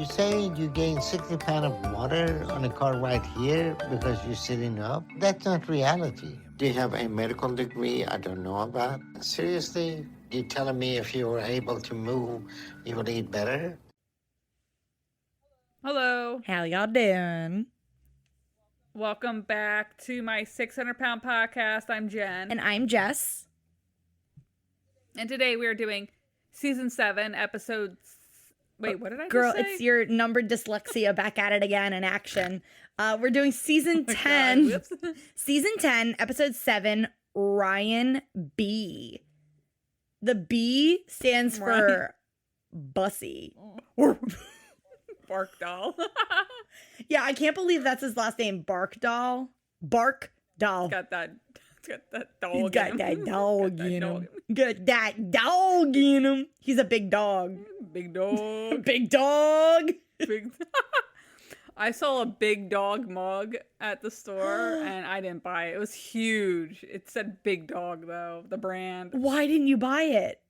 you say you gained 60 pounds of water on a car ride here because you're sitting up? That's not reality. Do you have a medical degree I don't know about? Seriously? You telling me if you were able to move, you would eat better? Hello. How y'all doing? Welcome back to my 600-pound podcast. I'm Jen. And I'm Jess. And today we are doing season 7, episode... Wait, what did I Girl, just say? it's your numbered dyslexia back at it again in action. We're doing season 10. Season 10, episode 7, Ryan B. The B stands for Bussy. Bark doll. Yeah, I can't believe that's his last name. Bark doll. Bark doll. It's got that dog He's got in him. that dog in him. Got that dog in him. He's a big dog. Big dog. Big dog. Big. I saw a big dog mug at the store and I didn't buy it. It was huge. It said Big Dog though, the brand. Why didn't you buy it?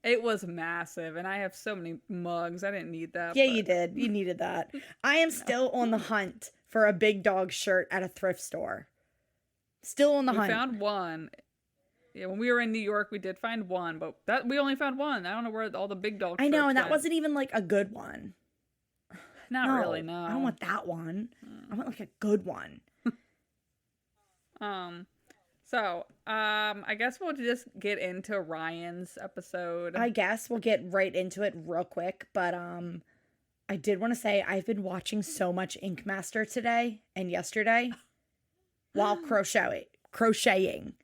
It was massive and I have so many mugs. I didn't need that. Yeah, you did. You needed that. I am still on the hunt for a big dog shirt at a thrift store. Still on the hunt. We found one. Yeah, when we were in New York, we did find one, but we only found one. I don't know where all the big dog I know, shirts and that went. wasn't even like a good one. Not really, no. I don't want that one. I want like a good one. I guess we'll just get into Ryan's episode. I guess we'll get right into it real quick, but I did want to say I've been watching so much Ink Master today and yesterday while crocheting. Crocheting.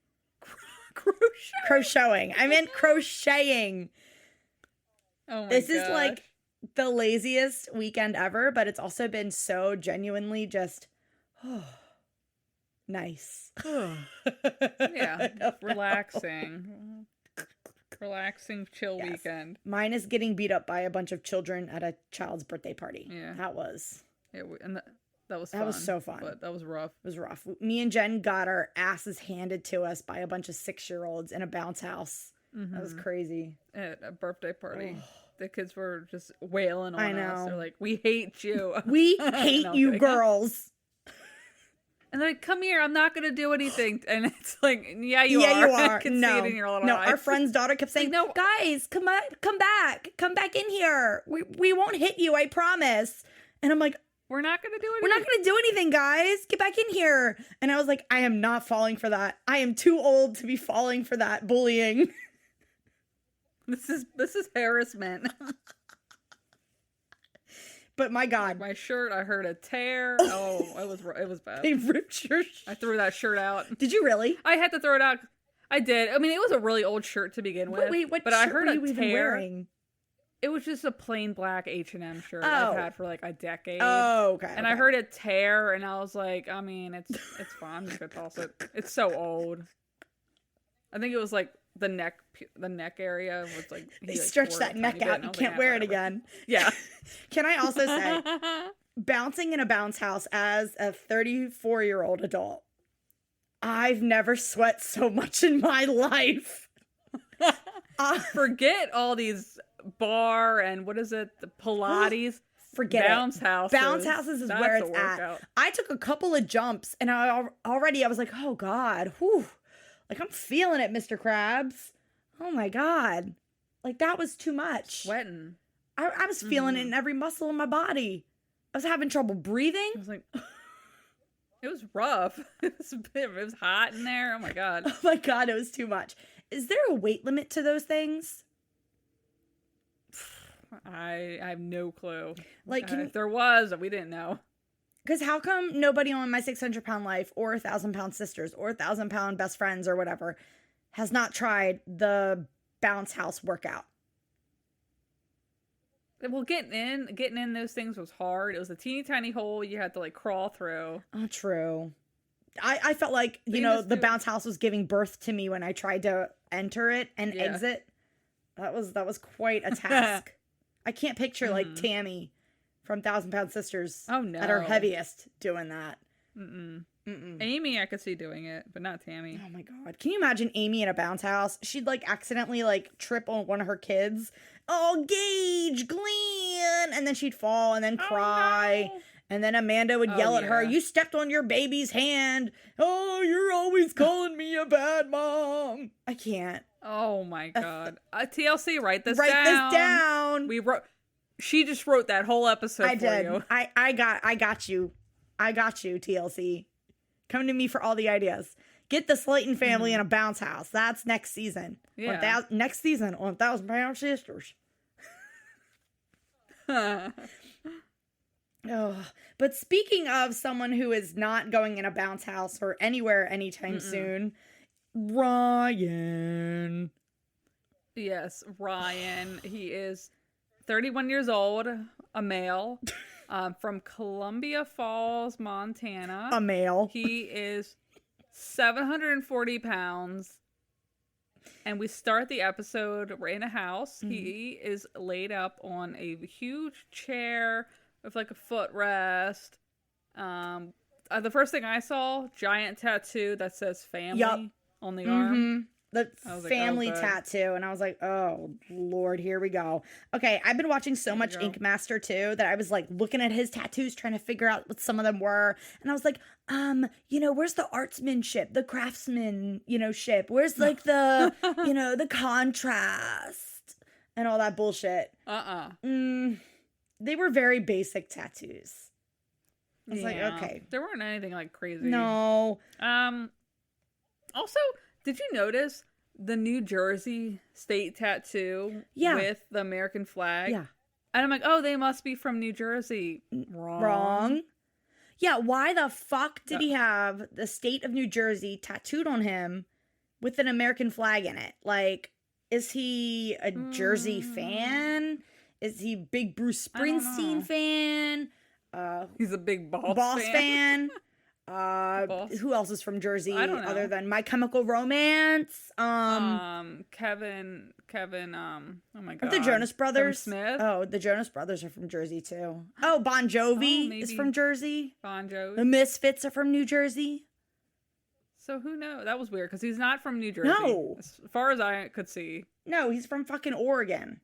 I meant crocheting. Oh my This gosh. is like the laziest weekend ever, but it's also been so genuinely just nice. Yeah, relaxing. Relaxing, chill weekend. Mine is getting beat up by a bunch of children at a child's birthday party. Yeah. That was that was fun. That was so fun. But that was rough. It was rough. Me and Jen got our asses handed to us by a bunch of 6-year-olds in a bounce house. That was crazy. At a birthday party. The kids were just wailing on I know. us. They're like, we hate you. We hate you girls. And they're like, come here, I'm not going to do anything. And it's like, yeah, you are. You are. I can no. see it in your little no, eyes. our friend's daughter kept saying, no. guys, come back. Come back in here. We won't hit you, I promise. And I'm like, we're not going to do anything. We're not going to do anything, guys. Get back in here. And I was like, I am not falling for that. I am too old to be falling for that bullying. This is harassment. But my God. My shirt, I heard a tear. Oh, it was bad. They ripped your shirt. I threw that shirt out. Did you really? I had to throw it out. I did. I mean, it was a really old shirt to begin with. Wait, what but shirt I heard were you a even tear. wearing? It was just a plain black H&M shirt Oh. I've had for like a decade. Oh, okay. And I heard it tear, and I was like, I mean, it's fine. I'm just gonna toss it. It's so old. I think it was like the neck area was like they stretched that neck out. You can't wear it again. Yeah. Can I also say, bouncing in a bounce house as a 34-year-old adult, I've never sweat so much in my life. Forget all these bar and what is it, the Pilates. Forget bounce houses. Bounce houses is where it's at. I took a couple of jumps and I was like, oh God, whew. Like I'm feeling it, Mr. Krabs. Oh my God. Like that was too much. Sweating. I was feeling it in every muscle in my body. I was having trouble breathing. I was like, it was rough. It was hot in there. Oh my God. Oh my God, it was too much. Is there a weight limit to those things? I have no clue. Like, if there was, we didn't know. Because how come nobody on my 600-pound life or 1,000-pound sisters or 1,000-pound best friends or whatever has not tried the bounce house workout? Well, getting in those things was hard. It was a teeny tiny hole you had to like crawl through. Oh, true. I felt like, the bounce house was giving birth to me when I tried to enter it and exit. That was quite a task. I can't picture like Tammy from 1,000-Pound Sisters at her heaviest doing that. Amy, I could see doing it, but not Tammy. Oh my god. Can you imagine Amy in a bounce house? She'd like accidentally like trip on one of her kids. Oh, Gage, Glenn. And then she'd fall and then cry. Oh, no. And then Amanda would yell at her, yeah. you stepped on your baby's hand. Oh, you're always calling me a bad mom. I can't. Oh my god. TLC, write this Write down. this down. She just wrote that whole episode I for did. you. I got you. I got you, TLC. Come to me for all the ideas. Get the Slayton family in a bounce house. That's next season. Yeah. Next season on 1,000-Pound Sisters. Oh, but speaking of someone who is not going in a bounce house or anywhere anytime soon, Ryan. Yes, Ryan. He is 31 years old, a male, from Columbia Falls, Montana. A male. He is 740 pounds. And we start the episode, we're in a house. He is laid up on a huge chair with like a footrest. The first thing I saw, giant tattoo that says family on the arm. The I was family like, oh, good. tattoo. And I was like, oh, Lord, here we go. Okay, I've been watching so much go. Ink Master too that I was like looking at his tattoos, trying to figure out what some of them were. And I was like, where's the artsmanship, the craftsman, ship? Where's like the, the contrast and all that bullshit? They were very basic tattoos. I was like, okay. There weren't anything like crazy. No. Also, did you notice the New Jersey state tattoo with the American flag? Yeah. And I'm like, oh, they must be from New Jersey. Wrong. Yeah, why the fuck did he have the state of New Jersey tattooed on him with an American flag in it? Like, is he a Jersey fan? Is he big Bruce Springsteen fan? He's a big Boss fan. Boss. Who else is from Jersey I don't know. other than My Chemical Romance? Kevin, oh my god. Aren't the Jonas Brothers? Kevin Smith? Oh, the Jonas Brothers are from Jersey too. Oh, Bon Jovi is from Jersey. Bon Jovi. The Misfits are from New Jersey. So who knows? That was weird because he's not from New Jersey. No. As far as I could see. No, he's from fucking Oregon.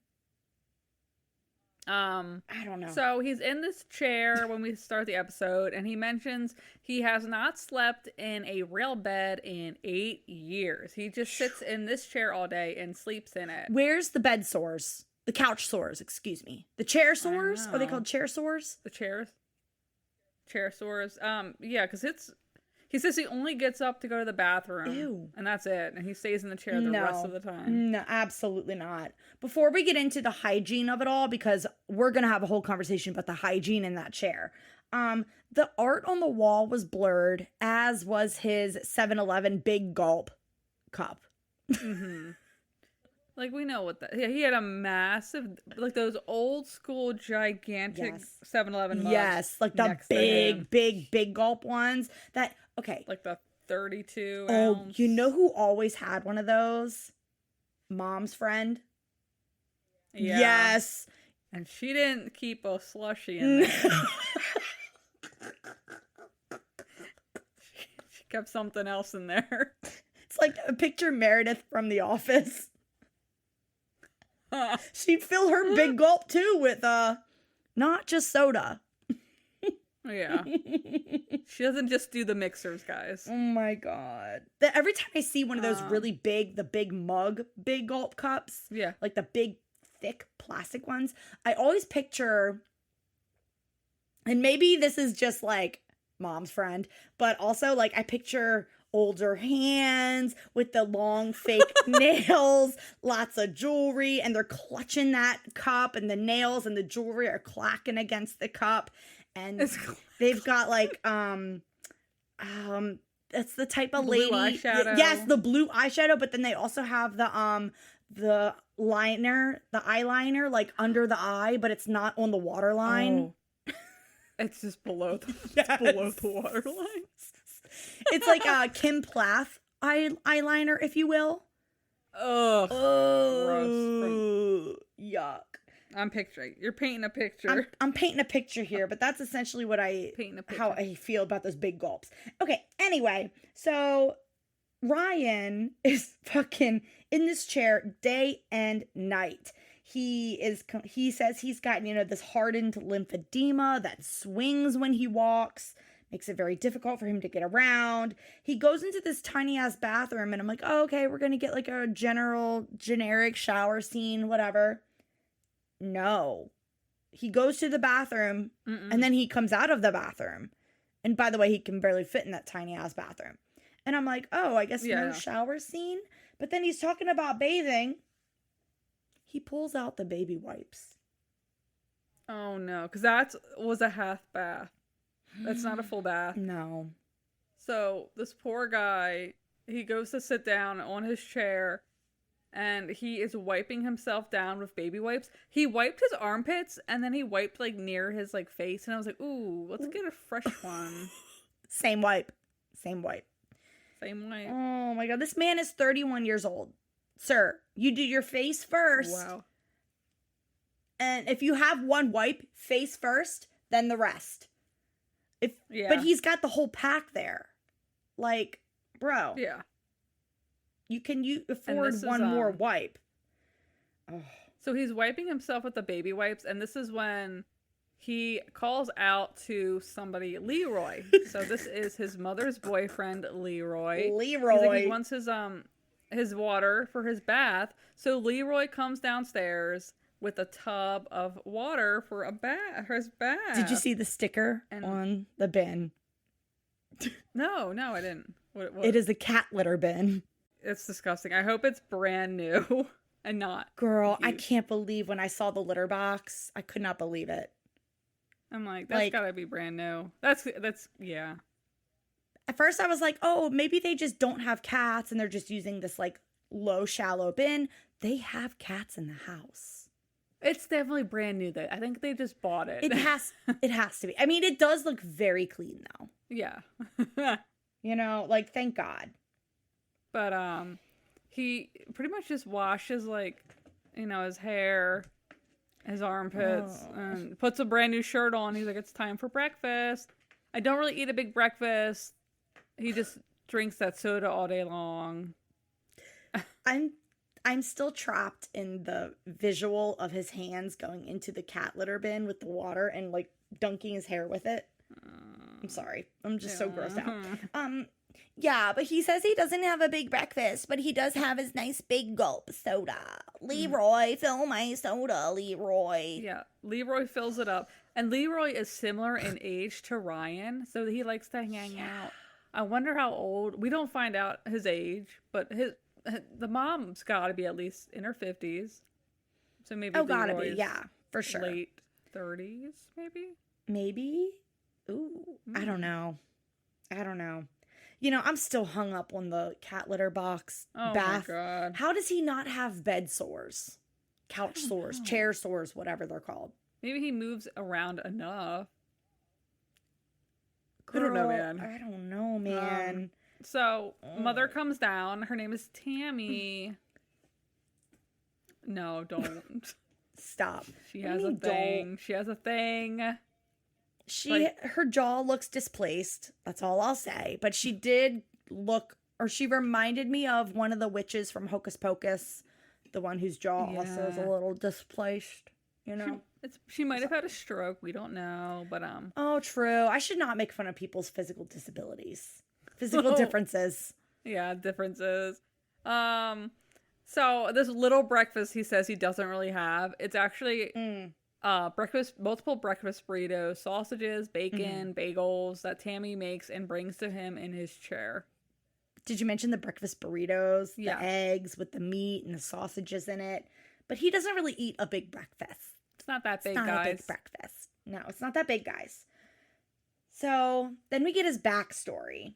I don't know. So he's in this chair when we start the episode, and he mentions he has not slept in a real bed in 8 years. He just sits in this chair all day and sleeps in it. Where's the bed sores? The couch sores, excuse me. The chair sores? Are they know. called chair sores? The chairs? Chair sores. Yeah, because he says he only gets up to go to the bathroom. Ew. And that's it. And he stays in the chair the rest of the time. No, absolutely not. Before we get into the hygiene of it all, because we're going to have a whole conversation about the hygiene in that chair. The art on the wall was blurred, as was his 7-Eleven Big Gulp cup. Like, we know what that... Yeah, he had a massive... Like, those old school gigantic 7-Eleven mugs. Yes, like the big gulp ones. That... Okay. Like the 32 ounce. Oh, you know who always had one of those? Mom's friend. Yeah. Yes. And she didn't keep a slushie in there. she kept something else in there. It's like a picture Meredith from The Office. She'd fill her big gulp too with not just soda. Yeah. She doesn't just do the mixers, guys. Oh my god. Every time I see one of those really big, the big mug, big gulp cups. Yeah. Like the big, thick plastic ones. I always picture, and maybe this is just like mom's friend, but also like I picture older hands with the long fake nails, lots of jewelry, and they're clutching that cup, and the nails and the jewelry are clacking against the cup. And they've got like that's the type of blue lady eyeshadow. Yes, the blue eyeshadow, but then they also have the eyeliner like under the eye, but it's not on the waterline. Oh. It's just below the waterline. It's like a Kim Plath eyeliner, if you will. Ugh. Oh, yuck. You're painting a picture. I'm painting a picture here, but that's essentially what how I feel about those big gulps. Okay, anyway, so Ryan is fucking in this chair day and night. He says he's got, this hardened lymphedema that swings when he walks, makes it very difficult for him to get around. He goes into this tiny ass bathroom and I'm like, oh, okay, we're going to get like a generic shower scene, whatever. No. He goes to the bathroom and then he comes out of the bathroom. And by the way, he can barely fit in that tiny ass bathroom. And I'm like, oh, I guess no shower scene. But then he's talking about bathing. He pulls out the baby wipes. Oh no, because that was a half bath. That's not a full bath. No. So this poor guy, he goes to sit down on his chair and he is wiping himself down with baby wipes. He wiped his armpits and then he wiped like near his like face. And I was like, ooh, let's get a fresh one. Same wipe. Oh my God. This man is 31 years old. Sir, you do your face first. Wow. And if you have one wipe, face first, then the rest. But he's got the whole pack there. Like, bro. Yeah. You afford one more wipe. Oh. So he's wiping himself with the baby wipes, and this is when he calls out to somebody, Leroy. So this is his mother's boyfriend, Leroy. He's like, he wants his water for his bath. So Leroy comes downstairs with a tub of water for his bath. Did you see the sticker on the bin? No, I didn't. What? It is a cat litter bin. It's disgusting. I hope it's brand new and not. Girl, I can't believe when I saw the litter box. I could not believe it. I'm like, that's gotta be brand new. That's yeah. At first I was like, oh, maybe they just don't have cats and they're just using this like low, shallow bin. They have cats in the house. It's definitely brand new though. I think they just bought it. It has to be. I mean, it does look very clean though. Yeah. Like thank God. But he pretty much just washes like, his hair, his armpits, and puts a brand new shirt on. He's like, it's time for breakfast. I don't really eat a big breakfast. He just drinks that soda all day long. I'm still trapped in the visual of his hands going into the cat litter bin with the water and like dunking his hair with it. I'm sorry. I'm just so grossed out. Yeah, but he says he doesn't have a big breakfast, but he does have his nice big gulp soda. Leroy, fill my soda, Leroy. Yeah, Leroy fills it up. And Leroy is similar in age to Ryan, so he likes to hang out. I wonder how old. We don't find out his age, but the mom's got to be at least in her 50s. So maybe gotta be, yeah, for sure. Late 30s, maybe? Maybe? Ooh, I don't know. I'm still hung up on the cat litter box bath. Oh my God. How does he not have bed sores? Couch sores, chair sores, whatever they're called. Maybe he moves around enough. Girl, I don't know, man. I don't know, man. So, mother comes down. Her name is Tammy. No, don't. Stop. She has a thing. She has a thing. Her jaw looks displaced. That's all I'll say. But she did look, or she reminded me of one of the witches from Hocus Pocus. The one whose jaw also is a little displaced, She might have had a stroke. We don't know, but Oh, true. I should not make fun of people's physical disabilities. Physical differences. Yeah, differences. So this little breakfast he says he doesn't really have. It's actually multiple breakfast burritos, sausages, bacon, bagels that Tammy makes and brings to him in his chair. Did you mention the breakfast burritos? Yeah. The eggs with the meat and the sausages in it. But he doesn't really eat a big breakfast. It's not that big, guys. It's not a big breakfast. No, it's not that big, guys. So then we get his backstory.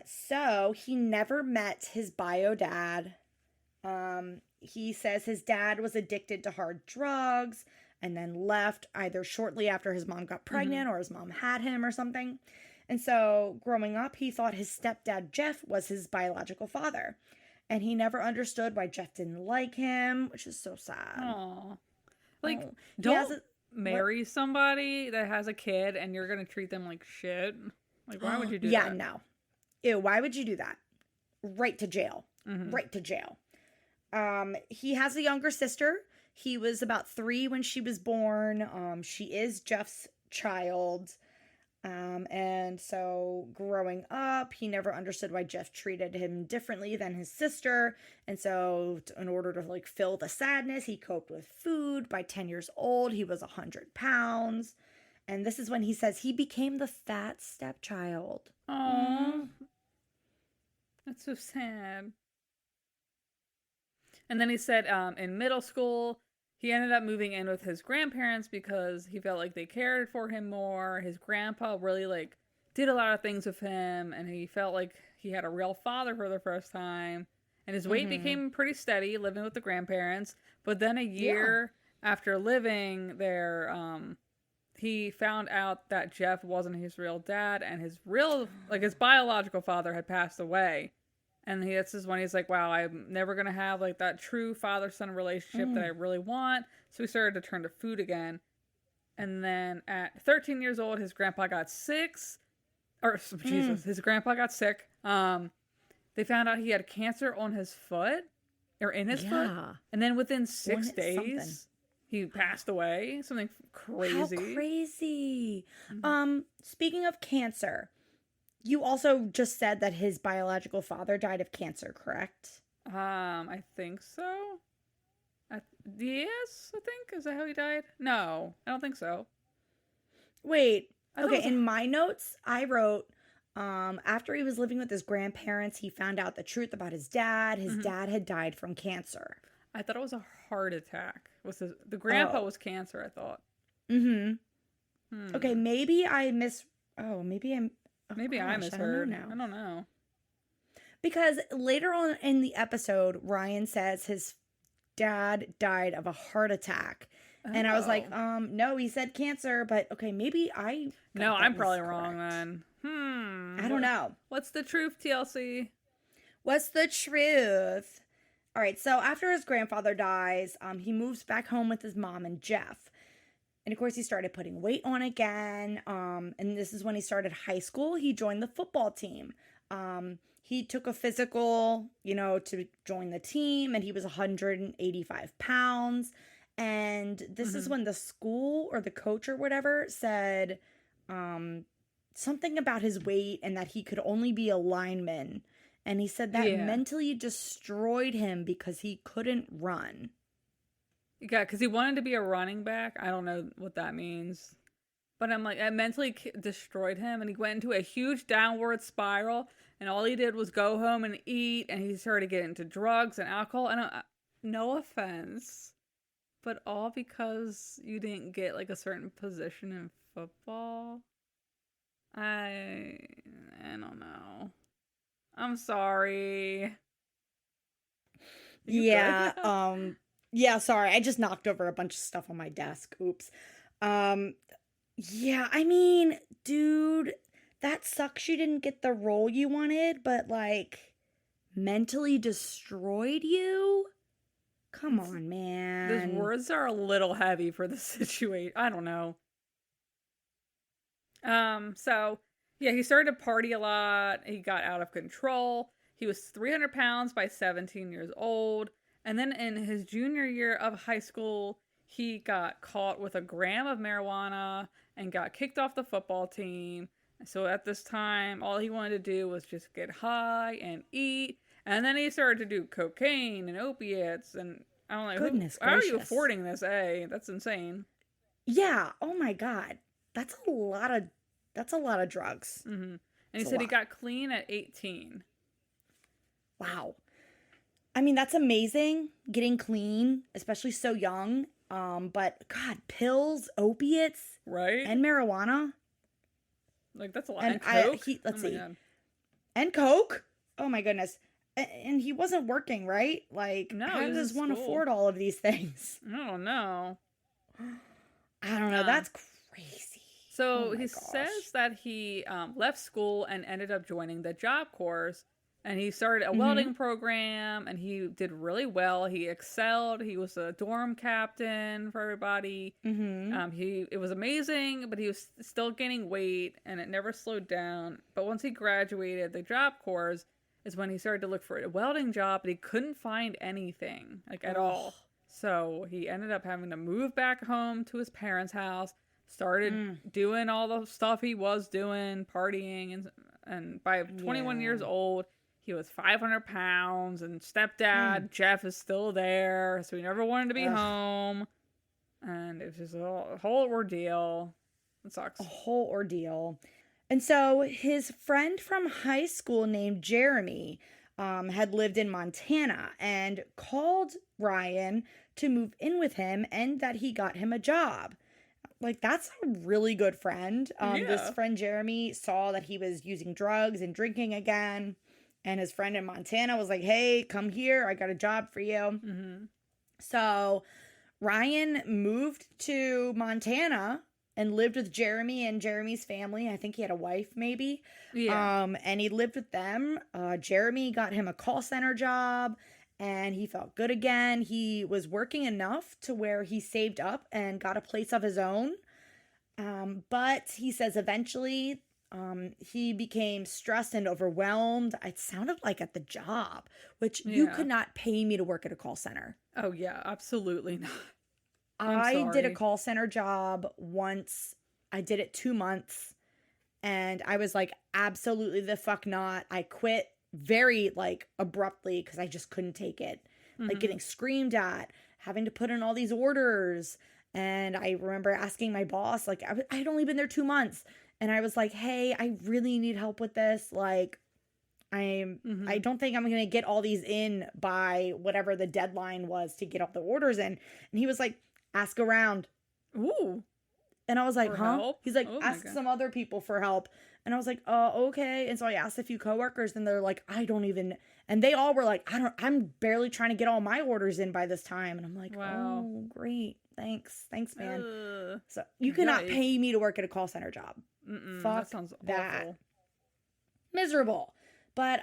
So he never met his bio dad. He says his dad was addicted to hard drugs and then left either shortly after his mom got pregnant or his mom had him or something. And so growing up, he thought his stepdad, Jeff, was his biological father. And he never understood why Jeff didn't like him, which is so sad. Aww. Like, Oh, he don't has a- marry somebody that has a kid and you're gonna treat them like shit. Like, why would you do yeah, that? no. Ew, why would you do that? Right to jail. Mhm. Right to jail. He has a younger sister. He was about 3 when she was born. She is Jeff's child. And so growing up, he never understood why Jeff treated him differently than his sister. And so in order to like fill the sadness, he coped with food. By 10 years old, he was 100 pounds. And this is when he says he became the fat stepchild. Oh, that's so sad. And then he said in middle school, he ended up moving in with his grandparents because he felt like they cared for him more. His grandpa really like did a lot of things with him, and he felt like he had a real father for the first time. And his weight became pretty steady living with the grandparents. But then a year after living there, he found out that Jeff wasn't his real dad, and his biological father had passed away. And this is when he's like, wow, I'm never going to have like that true father-son relationship that I really want. So he started to turn to food again. And then at 13 years old, his grandpa got sick. His grandpa got sick. They found out he had cancer on his foot or in his foot. And then within 6 days, he passed away. Something crazy. How crazy. Speaking of cancer, you also just said that his biological father died of cancer, correct? I think so. Yes, I think. Is that how he died? No, I don't think so. Wait. Okay, in my notes, I wrote, after he was living with his grandparents, he found out the truth about his dad. His dad had died from cancer. I thought it was a heart attack. The grandpa was cancer, I thought. Okay, maybe I Maybe I misheard. I don't know. Because later on in the episode, Ryan says his dad died of a heart attack. And I was like, no, he said cancer, but okay, maybe I No, I'm probably wrong then. I don't know. What's the truth, TLC? What's the truth? All right, so after his grandfather dies, he moves back home with his mom and Jeff. And of course, he started putting weight on again. And this is when he started high school. He joined the football team. He took a physical, to join the team, and he was 185 pounds. And this is when the school or the coach or whatever said something about his weight and that he could only be a lineman. And he said that mentally destroyed him because he couldn't run. Yeah, because he wanted to be a running back. I don't know what that means. But I'm like, it mentally destroyed him. And he went into a huge downward spiral. And all he did was go home and eat. And he started getting into drugs and alcohol. And no offense, but all because you didn't get like a certain position in football. I don't know. I'm sorry. Yeah, yeah, sorry. I just knocked over a bunch of stuff on my desk. Oops. Yeah, I mean, dude, that sucks you didn't get the role you wanted, but like mentally destroyed you? Come on, man. Those words are a little heavy for the situation. I don't know. So yeah, he started to party a lot. He got out of control. He was 300 pounds by 17 years old. And then in his junior year of high school, he got caught with a gram of marijuana and got kicked off the football team. So at this time, all he wanted to do was just get high and eat. And then he started to do cocaine and opiates. And I don't know. Goodness how are gracious. you affording this, eh? That's insane. Yeah. Oh my God. That's a lot of drugs. And he said he got clean at 18. Wow. I mean, that's amazing, getting clean, especially so young. But God, pills, opiates, right? And marijuana. Like, that's a lot. And coke? Let's see. God. And coke? Oh my goodness. And he wasn't working, right? Like, no, how does one afford all of these things? I don't know. I don't know. That's crazy. So he says that he left school and ended up joining the Job Corps. And he started a welding program, and he did really well. He excelled. He was a dorm captain for everybody. It was amazing, but he was still gaining weight, and it never slowed down. But once he graduated the Job Corps is when he started to look for a welding job, but he couldn't find anything, like, at all. So he ended up having to move back home to his parents' house, started doing all the stuff he was doing, partying, and by 21 years old, he was 500 pounds, and stepdad, Jeff, is still there, so he never wanted to be home. And it's just a whole ordeal. It sucks. A whole ordeal. And so his friend from high school named Jeremy had lived in Montana and called Ryan to move in with him and that he got him a job. Like, that's a really good friend. This friend Jeremy saw that he was using drugs and drinking again. And his friend in Montana was like, hey, come here. I got a job for you. So Ryan moved to Montana and lived with Jeremy and Jeremy's family. I think he had a wife, maybe. Yeah. And he lived with them. Jeremy got him a call center job, and he felt good again. He was working enough to where he saved up and got a place of his own. But he says eventually he became stressed and overwhelmed. It sounded like at the job, which you could not pay me to work at a call center. Oh, yeah, absolutely not. I did a call center job once. I did it 2 months, and I was like, absolutely the fuck not. I quit very, like, abruptly because I just couldn't take it. Like, getting screamed at, having to put in all these orders. And I remember asking my boss, like, I had only been there 2 months. And I was like, hey, I really need help with this. Like, I don't think I'm going to get all these in by whatever the deadline was to get all the orders in. And he was like, ask around. Ooh. And I was like, for huh? Help? He's like, ask some other people for help. And I was like, okay. And so I asked a few coworkers, and they're like, I don't even, and they all were like, I'm barely trying to get all my orders in by this time. And I'm like, wow. Oh, great. Thanks, man. So you cannot pay me to work at a call center job. Fuck that sounds awful. Miserable. But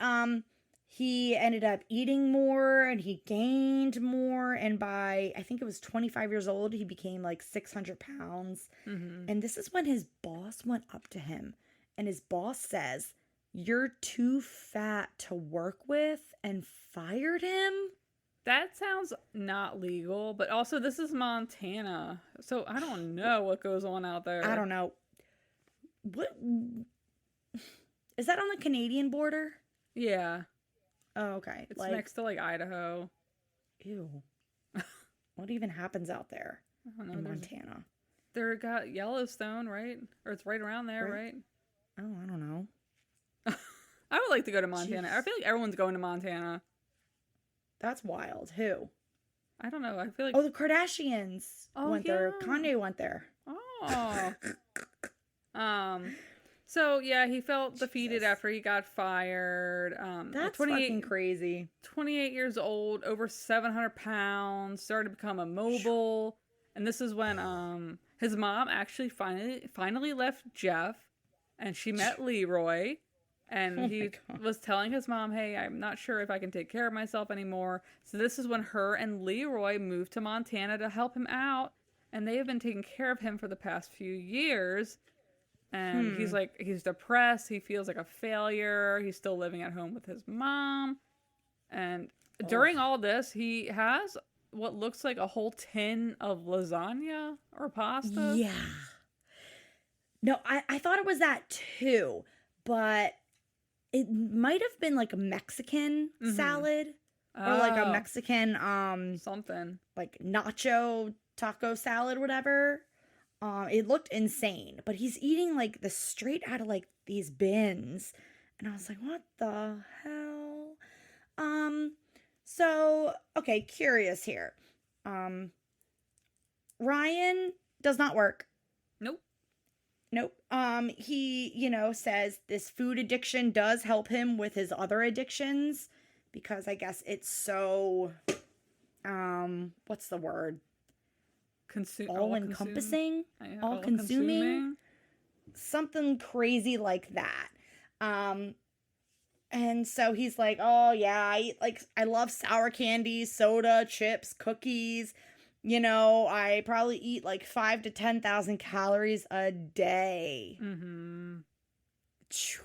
he ended up eating more, and he gained more, and by I think it was 25 years old, he became like 600 pounds. And this is when his boss went up to him, and his boss says, you're too fat to work with, and fired him. That sounds not legal, but also this is Montana, so I don't know what goes on out there. I don't know. What is that on the Canadian border? Yeah. Oh, okay. It's next to, like, Idaho. Ew. What even happens out there in Montana? They got Yellowstone, right? Or it's right around there, right? Oh, I don't know. I would like to go to Montana. Jeez. I feel like everyone's going to Montana. That's wild. Who? I don't know. I feel like... Oh, the Kardashians went there. Kanye went there. Oh. So, yeah, he felt defeated after he got fired. That's fucking crazy. 28 years old, over 700 pounds, started to become immobile. And this is when his mom actually finally left Jeff, and she met Leroy. And he was telling his mom, hey, I'm not sure if I can take care of myself anymore. So this is when her and Leroy moved to Montana to help him out. And they have been taking care of him for the past few years. And he's depressed. He feels like a failure. He's still living at home with his mom. And during all this, he has what looks like a whole tin of lasagna or pasta. Yeah. No, I thought it was that too. But it might have been like a Mexican salad. Or like a Mexican something. Like nacho taco salad, whatever. It looked insane, but he's eating like the straight out of like these bins, and I was like, what the hell? So okay, curious here. Ryan does not work. Nope. He, says this food addiction does help him with his other addictions because I guess it's so, what's the word? All-encompassing? All-consuming? Something crazy like that. And so he's like, oh yeah, I love sour candy, soda, chips, cookies. You know, I probably eat like 5 to 10,000 calories a day. Mm-hmm. Phew.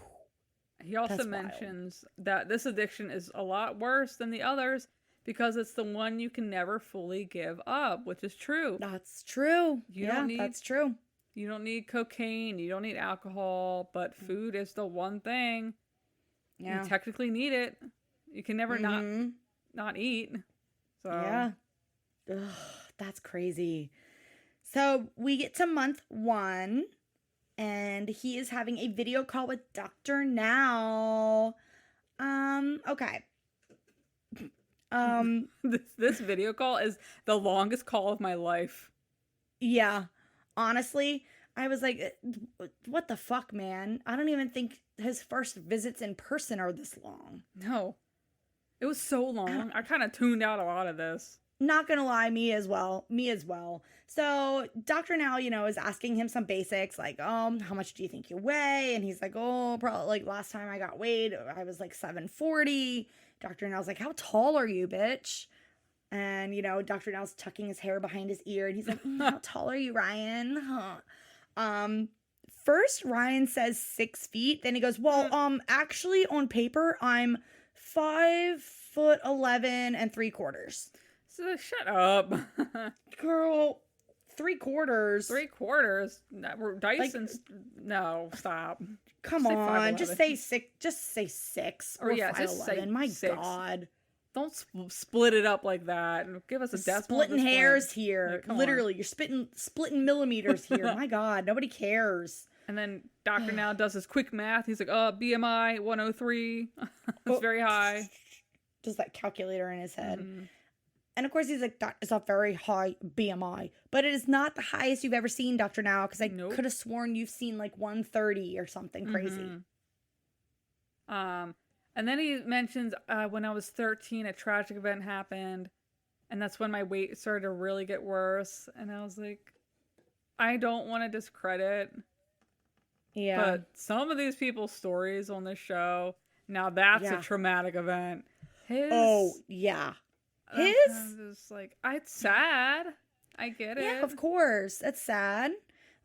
He also That's mentions that this addiction is a lot worse than the others because it's the one you can never fully give up, which is true. That's true. That's true. You don't need cocaine, you don't need alcohol, but food is the one thing. Yeah. You technically need it. You can never not eat. So yeah. Ugh, that's crazy. So we get to month 1 and he is having a video call with Dr. Now. Okay. This video call is the longest call of my life. Yeah. Honestly, I was like, what the fuck, man? I don't even think his first visits in person are this long. No. It was so long. I kind of tuned out a lot of this. Not gonna lie, me as well. So Dr. Now, is asking him some basics like, how much do you think you weigh? And he's like, oh, probably like last time I got weighed, I was like 740. Dr. Now's like, how tall are you, bitch? And, Dr. Now's tucking his hair behind his ear and he's like, how tall are you, Ryan? First Ryan says 6 feet. Then he goes, well, actually on paper, I'm 5'11" 3/4. So shut up. Girl, 3/4. 3/4? We're Dyson's. No, stop. Come on, just say 6. Just say 6 or yeah, 5'11". Just say My 6. God. Don't split it up like that. Give us a decimal. Splitting hairs here. Like, literally, you're splitting millimeters here. My God, nobody cares. And then Dr. Now does his quick math. He's like, BMI 103. It's very high. Does that calculator in his head. Mm-hmm. And of course, he's like, that is a very high BMI. But it is not the highest you've ever seen, Dr. Now, because I could have sworn you've seen like 130 or something crazy. And then he mentions when I was 13, a tragic event happened. And that's when my weight started to really get worse. And I was like, I don't want to discredit. Yeah. But some of these people's stories on this show, now that's a traumatic event. Yeah. It's like, it's sad. I get it. Yeah, of course. That's sad.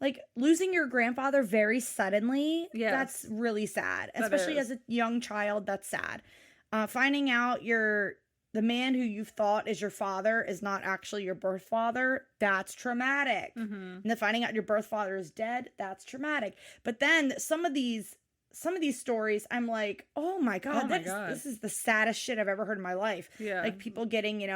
Like, losing your grandfather very suddenly, that's really sad. Especially as a young child, that's sad. Finding out the man who you've thought is your father is not actually your birth father, that's traumatic. And then finding out your birth father is dead, that's traumatic. But then some of these stories, I'm like, oh my God, this is the saddest shit I've ever heard in my life. Yeah. Like people getting,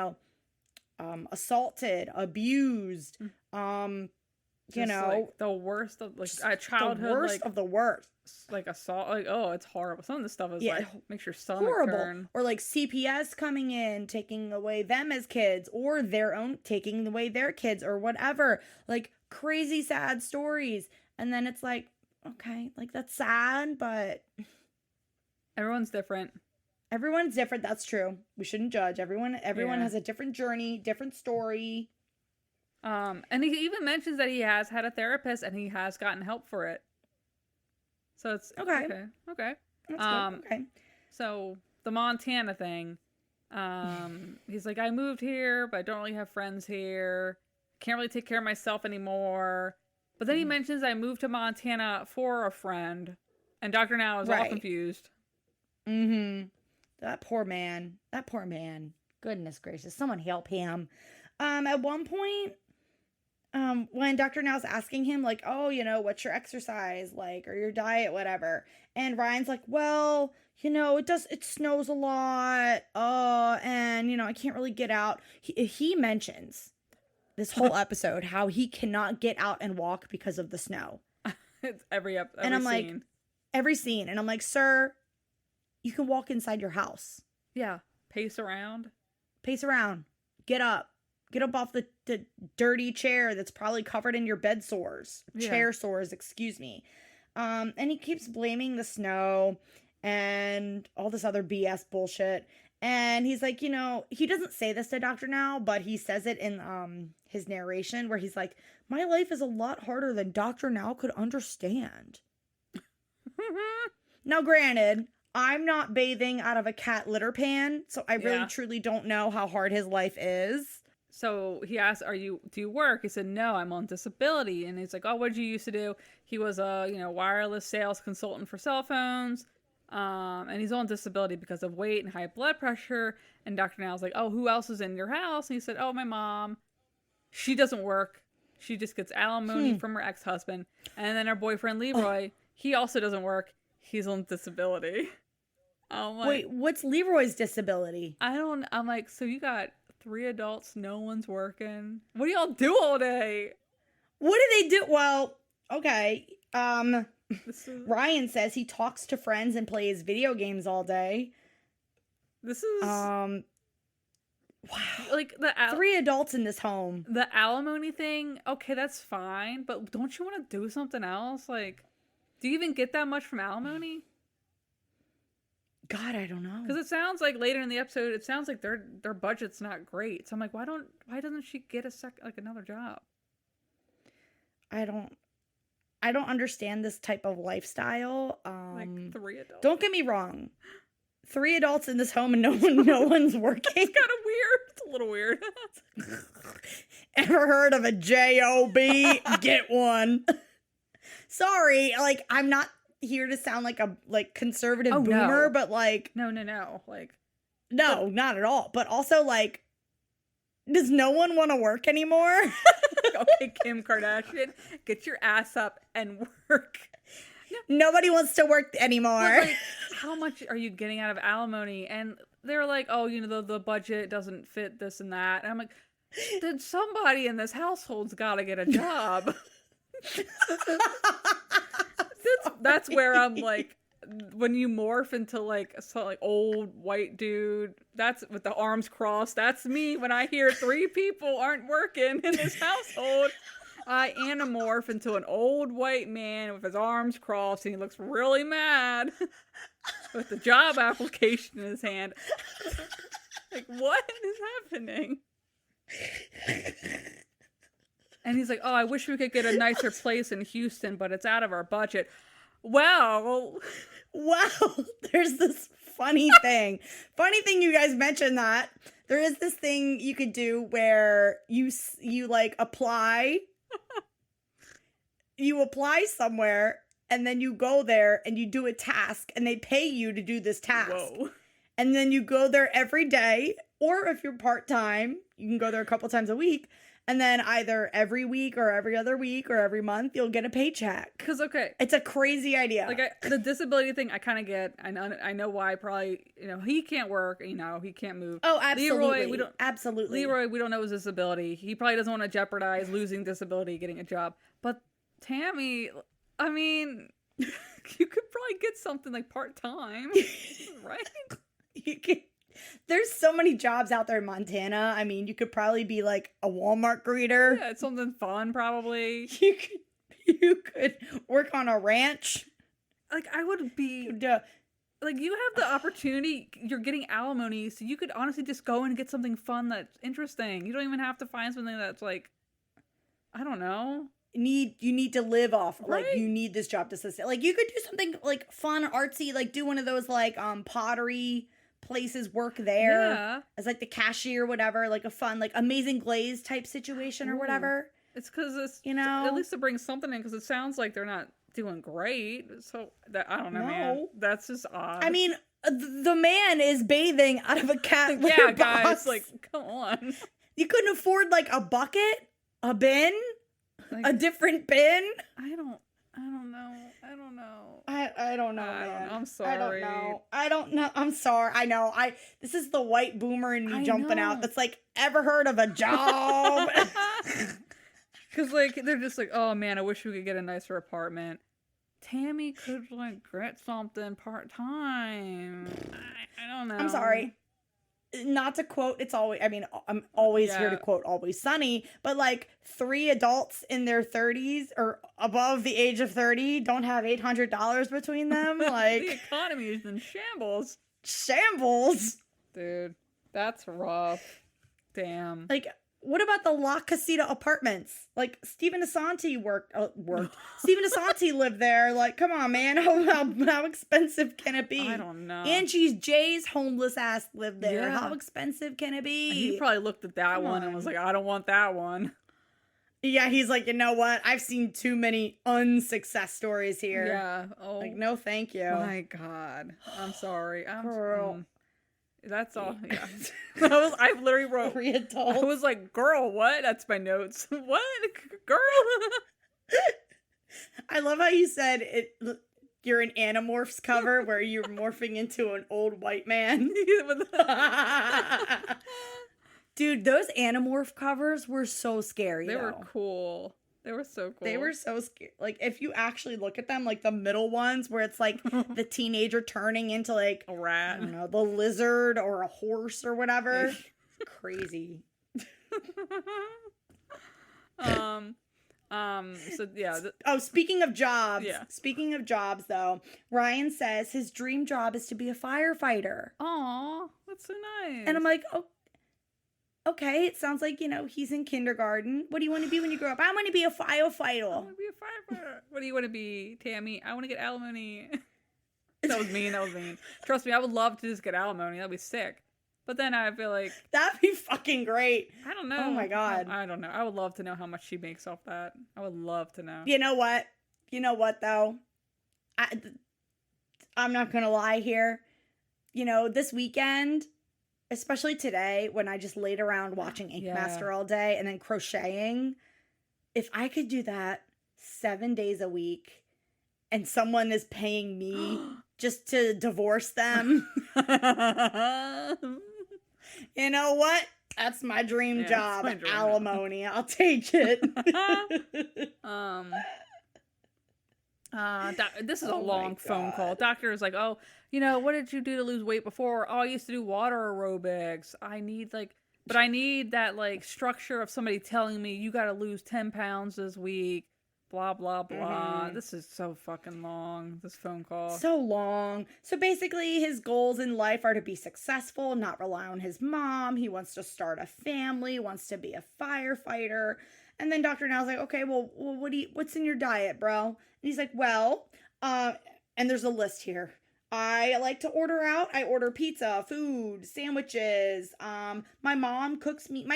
assaulted, abused, like the worst of childhood, the worst of the worst, like assault. Like, it's horrible. Some of this stuff is like makes your stomach horrible. turn. Or like CPS coming in, taking away them as kids, or their own taking away their kids, or whatever. Like crazy sad stories, and then it's like, okay, like that's sad, but everyone's different. Everyone's different. That's true. We shouldn't judge. Everyone has a different journey, different story. And he even mentions that he has had a therapist and he has gotten help for it. So it's okay. That's good. Okay. So the Montana thing, he's like, I moved here, but I don't really have friends here. Can't really take care of myself anymore. But then he mentions I moved to Montana for a friend, and Dr. Now is all confused. That poor man. Goodness gracious, someone help him. At one point, when Dr. Now's asking him, like, oh, what's your exercise like, or your diet, whatever. And Ryan's like, well, it snows a lot. And, I can't really get out. He mentions this whole episode how he cannot get out and walk because of the snow. It's every scene. And I'm like, every scene. And I'm like, sir, you can walk inside your house. Yeah. Pace around. Get up. Get up off the dirty chair that's probably covered in your bed sores. Chair sores, excuse me. And he keeps blaming the snow and all this other BS bullshit. And he's like, he doesn't say this to Dr. Now, but he says it in his narration where he's like, my life is a lot harder than Dr. Now could understand. Now, granted, I'm not bathing out of a cat litter pan, so I really Yeah. truly don't know how hard his life is. So he asked, do you work? He said, no, I'm on disability. And he's like, oh, what did you used to do? He was a, wireless sales consultant for cell phones. And he's on disability because of weight and high blood pressure. And Dr. Now's like, oh, who else is in your house? And he said, oh, my mom. She doesn't work. She just gets alimony from her ex-husband. And then her boyfriend, Leroy, he also doesn't work. He's on disability. I'm like, Wait, what's Leroy's disability? I'm like, so you got 3 adults, no one's working. What do y'all do all day? What do they do? Well, okay. This is Ryan says he talks to friends and plays video games all day. this is Wow. like 3 adults in this home. the alimony thing. Okay, that's fine, but don't you want to do something else? Like, do you even get that much from alimony? God, I don't know. Because it sounds like later in the episode, it sounds like their budget's not great. So I'm like, why doesn't she get another job? I don't understand this type of lifestyle. Like 3 adults. Don't get me wrong. 3 adults in this home and no one's working. It's kind of weird. It's a little weird. Ever heard of a J-O-B? Get one. Sorry, like I'm not here to sound like a conservative boomer, no. but like No. Like, no, not at all. But also like, does no one want to work anymore? okay, Kim Kardashian, get your ass up and work. Nobody wants to work anymore. But, like, how much are you getting out of alimony? And they're like, oh, the budget doesn't fit this and that. And I'm like, then somebody in this household's got to get a job. That's where I'm like, when you morph into like old white dude, that's with the arms crossed. That's me when I hear 3 people aren't working in this household. I anamorph into an old white man with his arms crossed, and he looks really mad with the job application in his hand. Like, what is happening? And he's like, oh, I wish we could get a nicer place in Houston, but it's out of our budget. Well, there's this funny thing. Funny thing you guys mentioned that. There is this thing you could do where you like apply. You apply somewhere and then you go there and you do a task and they pay you to do this task. whoa. And then you go there every day, or if you're part-time, you can go there a couple times a week. And then either every week or every other week or every month, you'll get a paycheck. Because, okay. It's a crazy idea. Like, the disability thing, I kind of get. I know why. Probably, he can't work. He can't move. Oh, absolutely. Leroy, absolutely. Leroy, we don't know his disability. He probably doesn't want to jeopardize losing disability, getting a job. But Tammy, I mean, you could probably get something like part-time, right? You could. There's so many jobs out there in Montana. I mean, you could probably be like a Walmart greeter. Yeah, it's something fun, probably. You could work on a ranch. Like, I would be... Like, you have the opportunity, you're getting alimony, so you could honestly just go and get something fun that's interesting. You don't even have to find something that's like, I don't know. You need to live off. Right? Like, you need this job to sustain. Like, you could do something like fun, artsy, like do one of those like pottery places, work there as like the cashier, whatever, like a fun, like Amazing Glaze type situation or whatever. It's because it's, at least to bring something in, because it sounds like they're not doing great. So, I don't know, man. That's just odd. I mean, the man is bathing out of a cat litter yeah, guys, box. like, come on. You couldn't afford like a bucket, a bin, Like, a different bin. I don't know. I don't know, I don't man. know. I'm sorry. I don't know. I'm sorry. I know. This is the white boomer in me jumping out. That's like, ever heard of a job? Because, like, they're just like, oh, man, I wish we could get a nicer apartment. Tammy could, like, get something part-time. I don't know. I'm sorry. Not to quote, I'm always here to quote Always Sunny, but like 3 adults in their 30s or above the age of 30 don't have $800 between them. Like, the economy is in shambles. Shambles. Dude, that's rough. Damn. Like, What about the La Casita apartments? Like, Stephen Asante worked. Stephen Asante lived there. Like, come on, man. How expensive can it be? I don't know. Angie's Jay's homeless ass lived there. Yeah. How expensive can it be? He probably looked at that one and was like, I don't want that one. Yeah, he's like, you know what? I've seen too many unsuccess stories here. Yeah. Oh. Like, no, thank you. My God. I'm sorry. Girl. That's all. Yeah. I literally wrote. Adult. I was like, girl, what? That's my notes. What? Girl? I love how you said it. You're an Animorphs cover where you're morphing into an old white man. Dude, those Animorph covers were so scary. They were cool. They were so cool. They were so scary. Like, if you actually look at them, like the middle ones where it's like the teenager turning into like a rat, I don't know, the lizard or a horse or whatever. Crazy. So yeah. Speaking of jobs. Yeah. Speaking of jobs, though, Ryan says his dream job is to be a firefighter. Aw, that's so nice. And I'm like, oh. Okay, it sounds like, he's in kindergarten. What do you want to be when you grow up? I want to be a firefighter. I want to be a firefighter. What do you want to be, Tammy? I want to get alimony. That was mean. Trust me, I would love to just get alimony. That'd be sick. But then I feel like... That'd be fucking great. I don't know. Oh my God. I don't know. I would love to know how much she makes off that. I would love to know. You know what? Though? I'm not going to lie here. This weekend... Especially today when I just laid around watching Ink Master all day and then crocheting. If I could do that 7 days a week and someone is paying me just to divorce them. You know what? That's my dream job. My dream alimony. I'll take it. This is a long phone call. Doctor is like, oh, what did you do to lose weight before? Oh, I used to do water aerobics. I need that structure of somebody telling me you got to lose 10 pounds this week. Blah, blah, blah. Mm-hmm. This is so fucking long, this phone call. So long. So basically his goals in life are to be successful, not rely on his mom. He wants to start a family, wants to be a firefighter. And then Dr. Now's like, okay, well, what's in your diet, bro? And he's like, and there's a list here. I like to order out. I order pizza, food, sandwiches. My mommy cooks me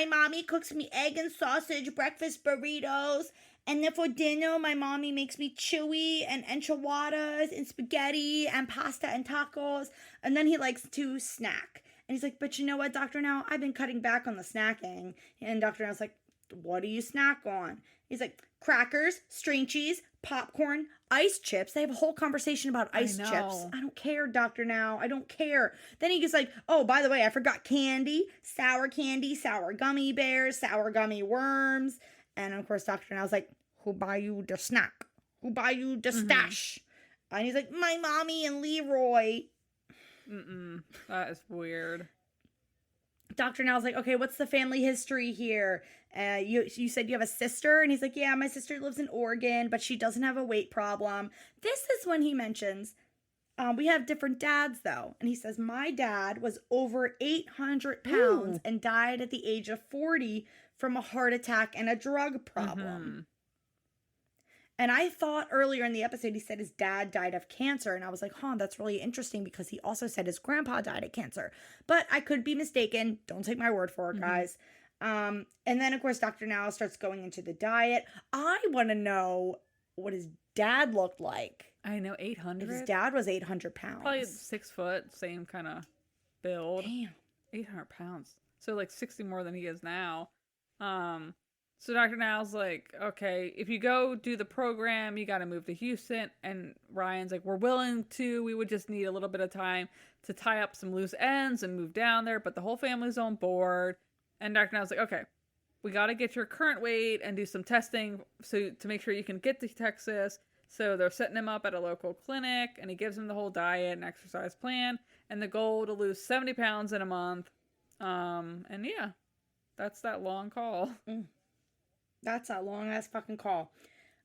egg and sausage breakfast burritos. And then for dinner, my mommy makes me chewy and enchiladas and spaghetti and pasta and tacos. And then he likes to snack. And he's like, but you know what, Dr. Now? I've been cutting back on the snacking. And Dr. Now's like, what do you snack on? He's like, crackers, string cheese, popcorn, ice chips. They have a whole conversation about ice chips. I don't care, Dr. Now. I don't care. Then he gets like, oh, by the way, I forgot candy, sour gummy bears, sour gummy worms. And of course, Dr. Now's like, who buy you the snack? Who buy you the stash? And he's like, my mommy and Leroy. That is weird. Dr. Now's like, okay, what's the family history here? You said you have a sister? And he's like, yeah, my sister lives in Oregon, but she doesn't have a weight problem. This is when he mentions, we have different dads, though. And he says, my dad was over 800 pounds and died at the age of 40 from a heart attack and a drug problem. And I thought earlier in the episode, he said his dad died of cancer. And I was like, that's really interesting because he also said his grandpa died of cancer. But I could be mistaken. Don't take my word for it, guys. And then, of course, Dr. Now starts going into the diet. I want to know what his dad looked like. I know, 800? His dad was 800 pounds. Probably 6 foot, same kind of build. Damn. 800 pounds. So, like, 60 more than he is now. So Dr. Now's like, okay, if you go do the program, you got to move to Houston. And Ryan's like, we're willing to. We would just need a little bit of time to tie up some loose ends and move down there. But the whole family's on board. And Dr. Now's like, okay, we got to get your current weight and do some testing to make sure you can get to Texas. So they're setting him up at a local clinic. And he gives him the whole diet and exercise plan. And the goal to lose 70 pounds in a month. And yeah, that's that long call. That's a long ass fucking call.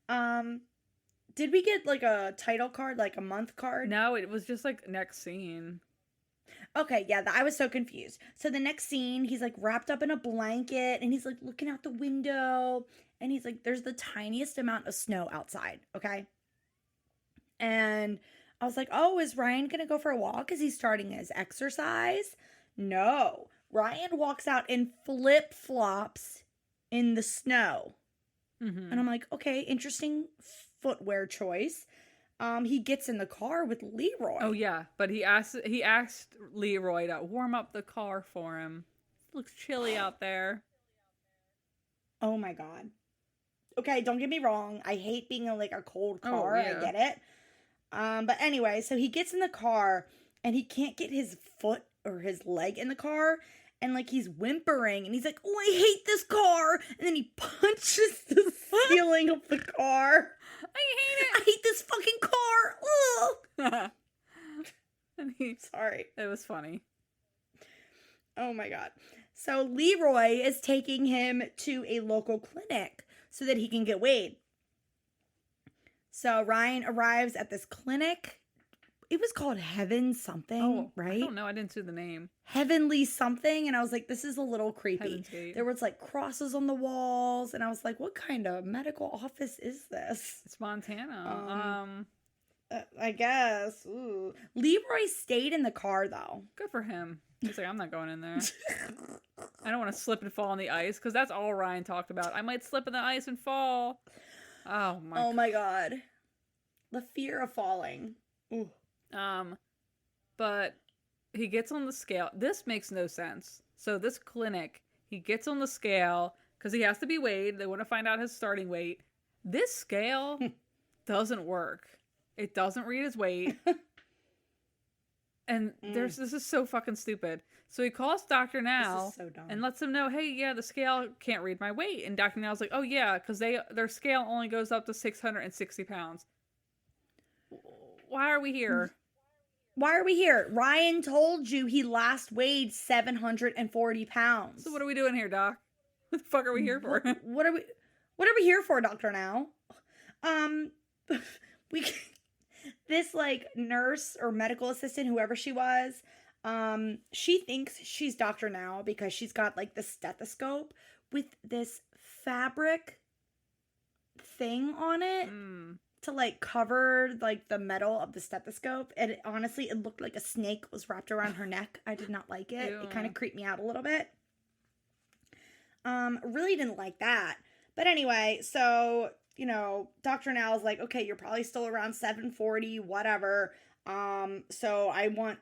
Did we get like a title card, like a month card? No, it was just like next scene. Okay, yeah, I was so confused. So the next scene, he's like wrapped up in a blanket and he's like looking out the window and he's like, there's the tiniest amount of snow outside, okay? And I was like, oh, is Ryan gonna go for a walk? Is he starting his exercise? No. Ryan walks out in flip-flops in the snow. And I'm like, okay, interesting footwear choice. He gets in the car with Leroy. Oh yeah, but he asked Leroy to warm up the car for him. It looks chilly out there. Oh my god. Okay, don't get me wrong. I hate being in like a cold car. Yeah. I get it. But anyway, so he gets in the car and he can't get his foot or his leg in the car. And like he's whimpering and he's like, oh, I hate this car. And then he punches the ceiling of the car. I hate it. I hate this fucking car. Ugh. And Sorry. It was funny. Oh my god. So Leroy is taking him to a local clinic so that he can get weighed. So Ryan arrives at this clinic. It was called Heaven something, right? I don't know. I didn't see the name. Heavenly something. And I was like, this is a little creepy. Heaven's Gate. There was like crosses on the walls. And I was like, what kind of medical office is this? It's Montana. I guess. Ooh. Leroy stayed in the car though. Good for him. He's like, I'm not going in there. I don't want to slip and fall on the ice because that's all Ryan talked about. I might slip in the ice and fall. Oh my god. The fear of falling. Ooh. But he gets on the scale. This makes no sense. So this clinic, he gets on the scale because he has to be weighed. They want to find out his starting weight. This scale doesn't work. It doesn't read his weight. And this is so fucking stupid. So he calls Dr. Now and lets him know, hey, yeah, the scale can't read my weight. And Dr. Now's like, oh yeah, because their scale only goes up to 660 pounds. Why are we here? Why are we here? Ryan told you he last weighed 740 pounds. So what are we doing here, Doc? What the fuck are we here for? What are we here for, Dr. Now? This like nurse or medical assistant, whoever she was, she thinks she's Dr. Now because she's got like the stethoscope with this fabric thing on it. To like cover like the metal of the stethoscope, and honestly it looked like a snake was wrapped around her neck. I did not like it. It kind of creeped me out a little bit. Really didn't like that. But anyway, so you know, Dr. Now is like, okay, you're probably still around 740, whatever. So I want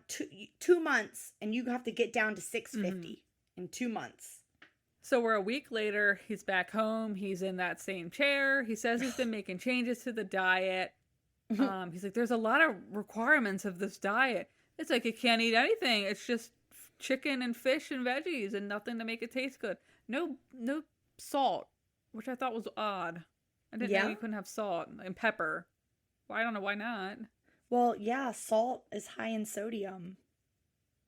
2 months, and you have to get down to 650 in 2 months. So we're a week later. He's back home. He's in that same chair. He says he's been making changes to the diet. He's like, there's a lot of requirements of this diet. It's like you can't eat anything. It's just chicken and fish and veggies and nothing to make it taste good. No salt, which I thought was odd. I didn't know you couldn't have salt and pepper. Well, I don't know why not. Well, yeah, salt is high in sodium.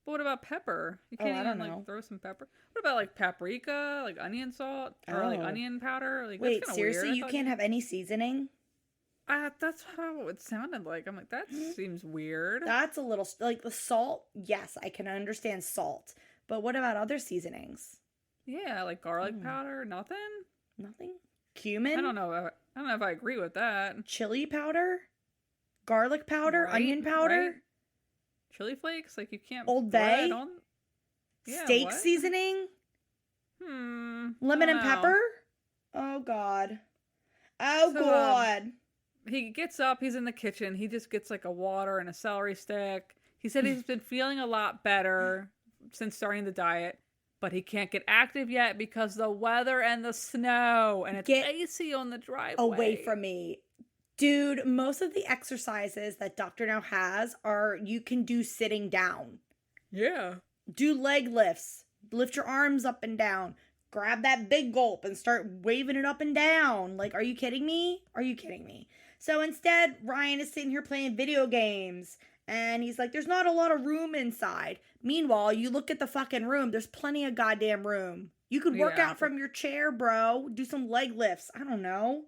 But what about pepper? You can't even like throw some pepper. What about like paprika, like onion salt, or like onion powder? Like, wait, that's seriously, weird. you can't have any seasoning? That's how it sounded like. I'm like, that seems weird. That's a little like the salt. Yes, I can understand salt, but what about other seasonings? Yeah, like garlic powder. Nothing. Nothing. Cumin. I don't know if I agree with that. Chili powder, garlic powder, onion powder. Right? Chili flakes, like you can't. Old Bay. Yeah, steak what? seasoning. Lemon and pepper. Oh God. Oh God. He gets up. He's in the kitchen. He just gets like a water and a celery stick. He said he's been feeling a lot better since starting the diet, but he can't get active yet because the weather and the snow and it's icy on the driveway. Away from me. Dude, most of the exercises that Dr. Now has are you can do sitting down. Yeah. Do leg lifts. Lift your arms up and down. Grab that big gulp and start waving it up and down. Like, are you kidding me? Are you kidding me? So instead, Ryan is sitting here playing video games. And he's like, there's not a lot of room inside. Meanwhile, you look at the fucking room. There's plenty of goddamn room. You could work out from your chair, bro. Do some leg lifts. I don't know.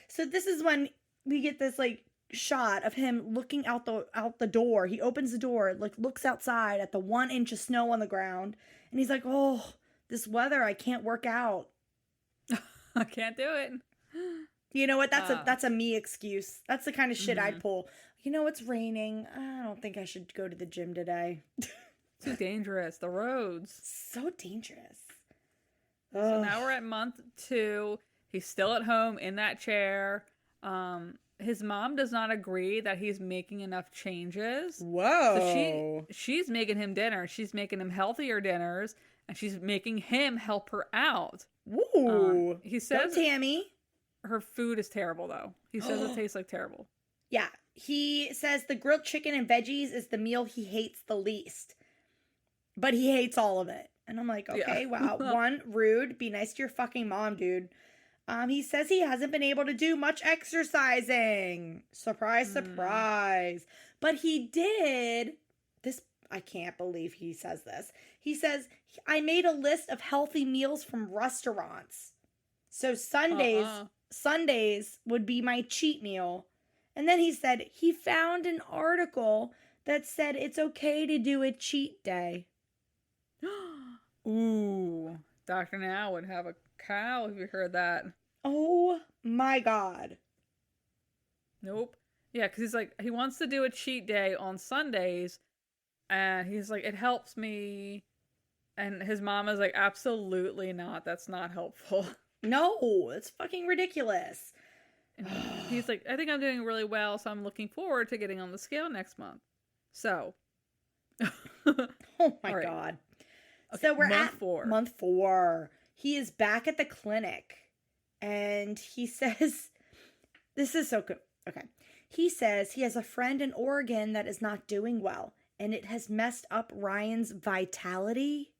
So this is when we get this, like, shot of him looking out the door. He opens the door, like looks outside at the 1 inch of snow on the ground, and he's like, "Oh, this weather, I can't work out." I can't do it. You know what? That's a me excuse. That's the kind of shit I'd pull. You know, it's raining. I don't think I should go to the gym today. Too dangerous. The roads. So dangerous. So now we're at month 2. He's still at home in that chair. His mom does not agree that he's making enough changes. Whoa. So she's making him dinner. She's making him healthier dinners, and she's making him help her out. Woo. He says Go, Tammy. Her food is terrible, though. He says it tastes like terrible. Yeah. He says the grilled chicken and veggies is the meal he hates the least. But he hates all of it. And I'm like, okay, wow. 1, rude. Be nice to your fucking mom, dude. He says he hasn't been able to do much exercising. Surprise, surprise. But he did. This, I can't believe he says this. He says, I made a list of healthy meals from restaurants. So Sundays would be my cheat meal. And then he said he found an article that said it's okay to do a cheat day. Ooh. Dr. Now would have a cow if you heard that. Oh my God. Nope. Yeah, because he's like, he wants to do a cheat day on Sundays. And he's like, it helps me. And his mom is like, absolutely not. That's not helpful. No, it's fucking ridiculous. And he's like, I think I'm doing really well, so I'm looking forward to getting on the scale next month. So. Oh my God. Okay, So we're month at 4. month 4. He is back at the clinic. And he says, this is so good. Okay. He says he has a friend in Oregon that is not doing well. And it has messed up Ryan's vitality.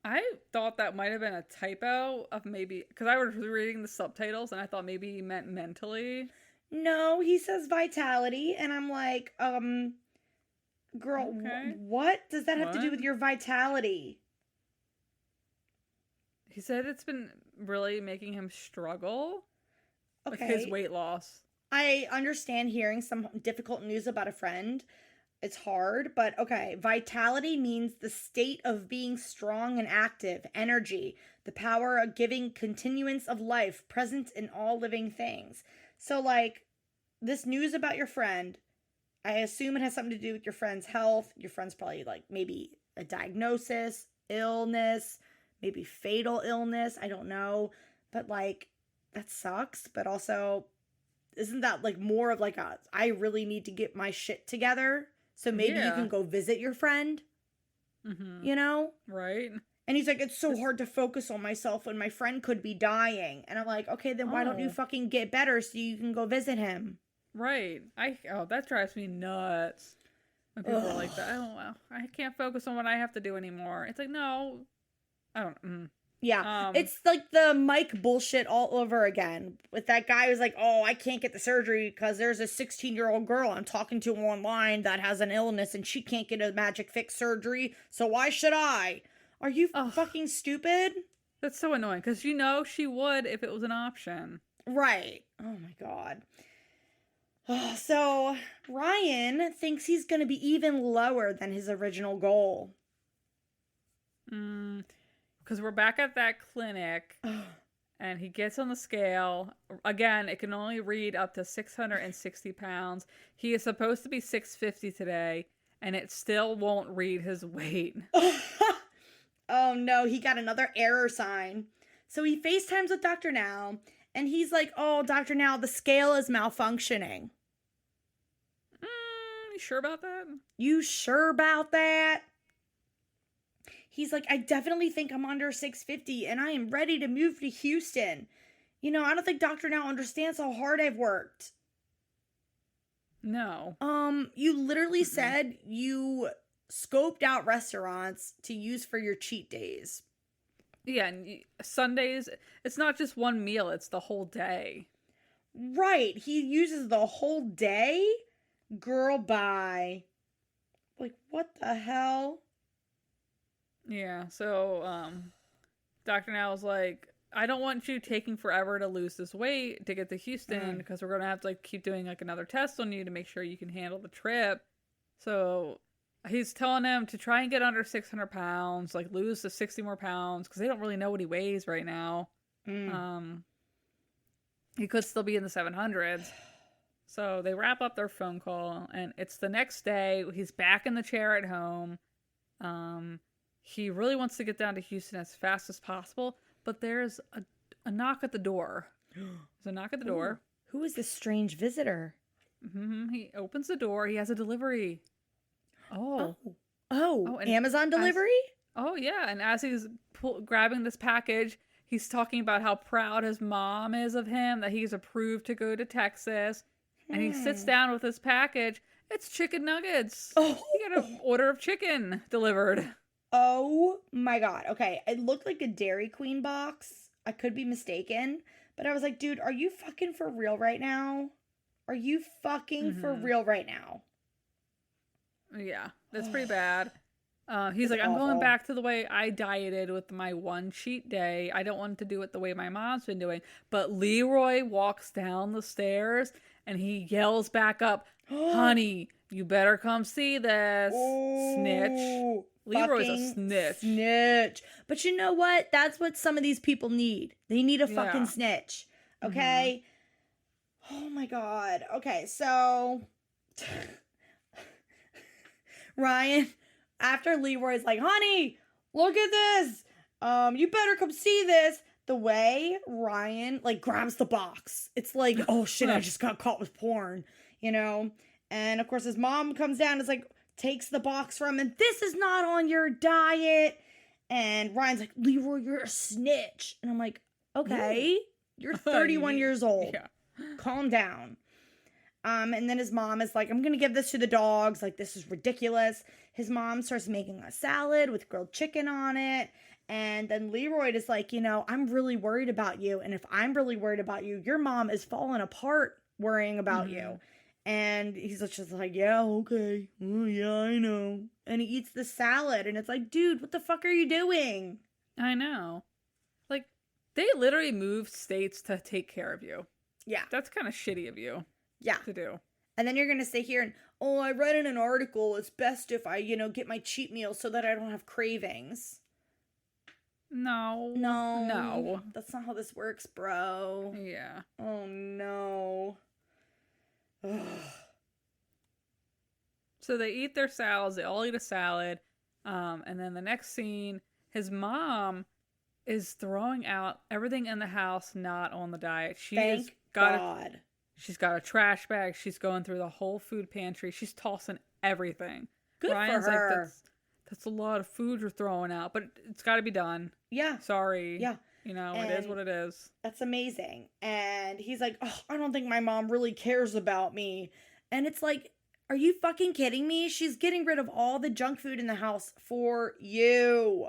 I thought that might have been a typo of maybe, because I was reading the subtitles and I thought maybe he meant mentally. No, he says vitality. And I'm like, girl, Okay. what does that have to do What? with your vitality? He said it's been really making him struggle. Like Okay. his weight loss. I understand hearing some difficult news about a friend. It's hard, but okay. Vitality means the state of being strong and active, energy, the power of giving continuance of life present in all living things. So, like, this news about your friend, I assume it has something to do with your friend's health. Your friend's probably, like, maybe a diagnosis, illness, maybe fatal illness. I don't know. But, like, that sucks. But also, isn't that, like, more of, like, I really need to get my shit together? So maybe you can go visit your friend, you know? Right. And he's like, it's so hard to focus on myself when my friend could be dying. And I'm like, okay, then why don't you fucking get better so you can go visit him? Right. That drives me nuts. When people are like that. I can't focus on what I have to do anymore. It's like, no. I don't. Yeah. It's like the Mike bullshit all over again. With that guy who's like, oh, I can't get the surgery because there's a 16-year-old girl I'm talking to online that has an illness and she can't get a magic fix surgery. So why should I? Are you fucking stupid? That's so annoying because you know she would if it was an option. Right. Oh my God. So Ryan thinks he's going to be even lower than his original goal. Because we're back at that clinic and he gets on the scale. Again, it can only read up to 660 pounds. He is supposed to be 650 today and it still won't read his weight. Oh no, he got another error sign. So he FaceTimes with Dr. Now and he's like, oh, Dr. Now, the scale is malfunctioning. You sure about that? You sure about that? He's like, I definitely think I'm under 650 and I am ready to move to Houston. You know, I don't think Dr. Now understands how hard I've worked. No. You literally said you scoped out restaurants to use for your cheat days. Yeah, and Sundays, it's not just one meal, it's the whole day. Right. He uses the whole day? Girl, bye. Like, what the hell? Yeah, so Dr. Now was like, I don't want you taking forever to lose this weight to get to Houston because we're going to have to like keep doing like another test on you to make sure you can handle the trip. So he's telling him to try and get under 600 pounds, like lose the 60 more pounds because they don't really know what he weighs right now. He could still be in the 700s. So they wrap up their phone call, and it's the next day. He's back in the chair at home. He really wants to get down to Houston as fast as possible, but there's a knock at the door. There's a knock at the door. Who is this strange visitor? He opens the door. He has a delivery. Oh, Amazon delivery? Yeah. And as he's grabbing this package, he's talking about how proud his mom is of him, that he's approved to go to Texas. And he sits down with his package. It's chicken nuggets. Oh. He got an order of chicken delivered. Oh my God. Okay. It looked like a Dairy Queen box. I could be mistaken. But I was like, dude, are you fucking for real right now? Are you fucking for real right now? Yeah, that's pretty bad. He's like, I'm going back to the way I dieted with my one cheat day. I don't want to do it the way my mom's been doing. But Leroy walks down the stairs and he yells back up, honey, you better come see this. Snitch. Leroy's a snitch. Snitch. But you know what? That's what some of these people need. They need a fucking snitch. Okay? Oh my God. Okay, so Ryan, after Leroy's like, honey, look at this. You better come see this. The way Ryan like grabs the box, it's like, oh shit, I just got caught with porn, you know? And of course his mom comes down and is like, takes the box from him. This is not on your diet. And Ryan's like, Leroy, you're a snitch. And I'm like, okay, you're 31 years old. Yeah. Calm down. And then his mom is like, I'm going to give this to the dogs. Like, this is ridiculous. His mom starts making a salad with grilled chicken on it. And then Leroy is like, you know, I'm really worried about you. And if I'm really worried about you, your mom is falling apart worrying about you. And he's just like, yeah, okay. Oh, yeah, I know. And he eats the salad. And it's like, dude, what the fuck are you doing? I know. Like, they literally moved states to take care of you. Yeah. That's kind of shitty of you. Yeah. To do. And then you're going to sit here and, oh, I read in an article, it's best if I, you know, get my cheat meal so that I don't have cravings. No. That's not how this works, bro. Yeah. Oh, no. Ugh. So they eat their salads. They all eat a salad. And then the next scene, his mom is throwing out everything in the house not on the diet. Thank God. She's got a trash bag. She's going through the whole food pantry. She's tossing everything. Good Ryan's for her. like, that's a lot of food you're throwing out, but it's got to be done. Yeah. Sorry. Yeah. You know, it is what it is. That's amazing. And he's like, oh, I don't think my mom really cares about me. And it's like, are you fucking kidding me? She's getting rid of all the junk food in the house for you.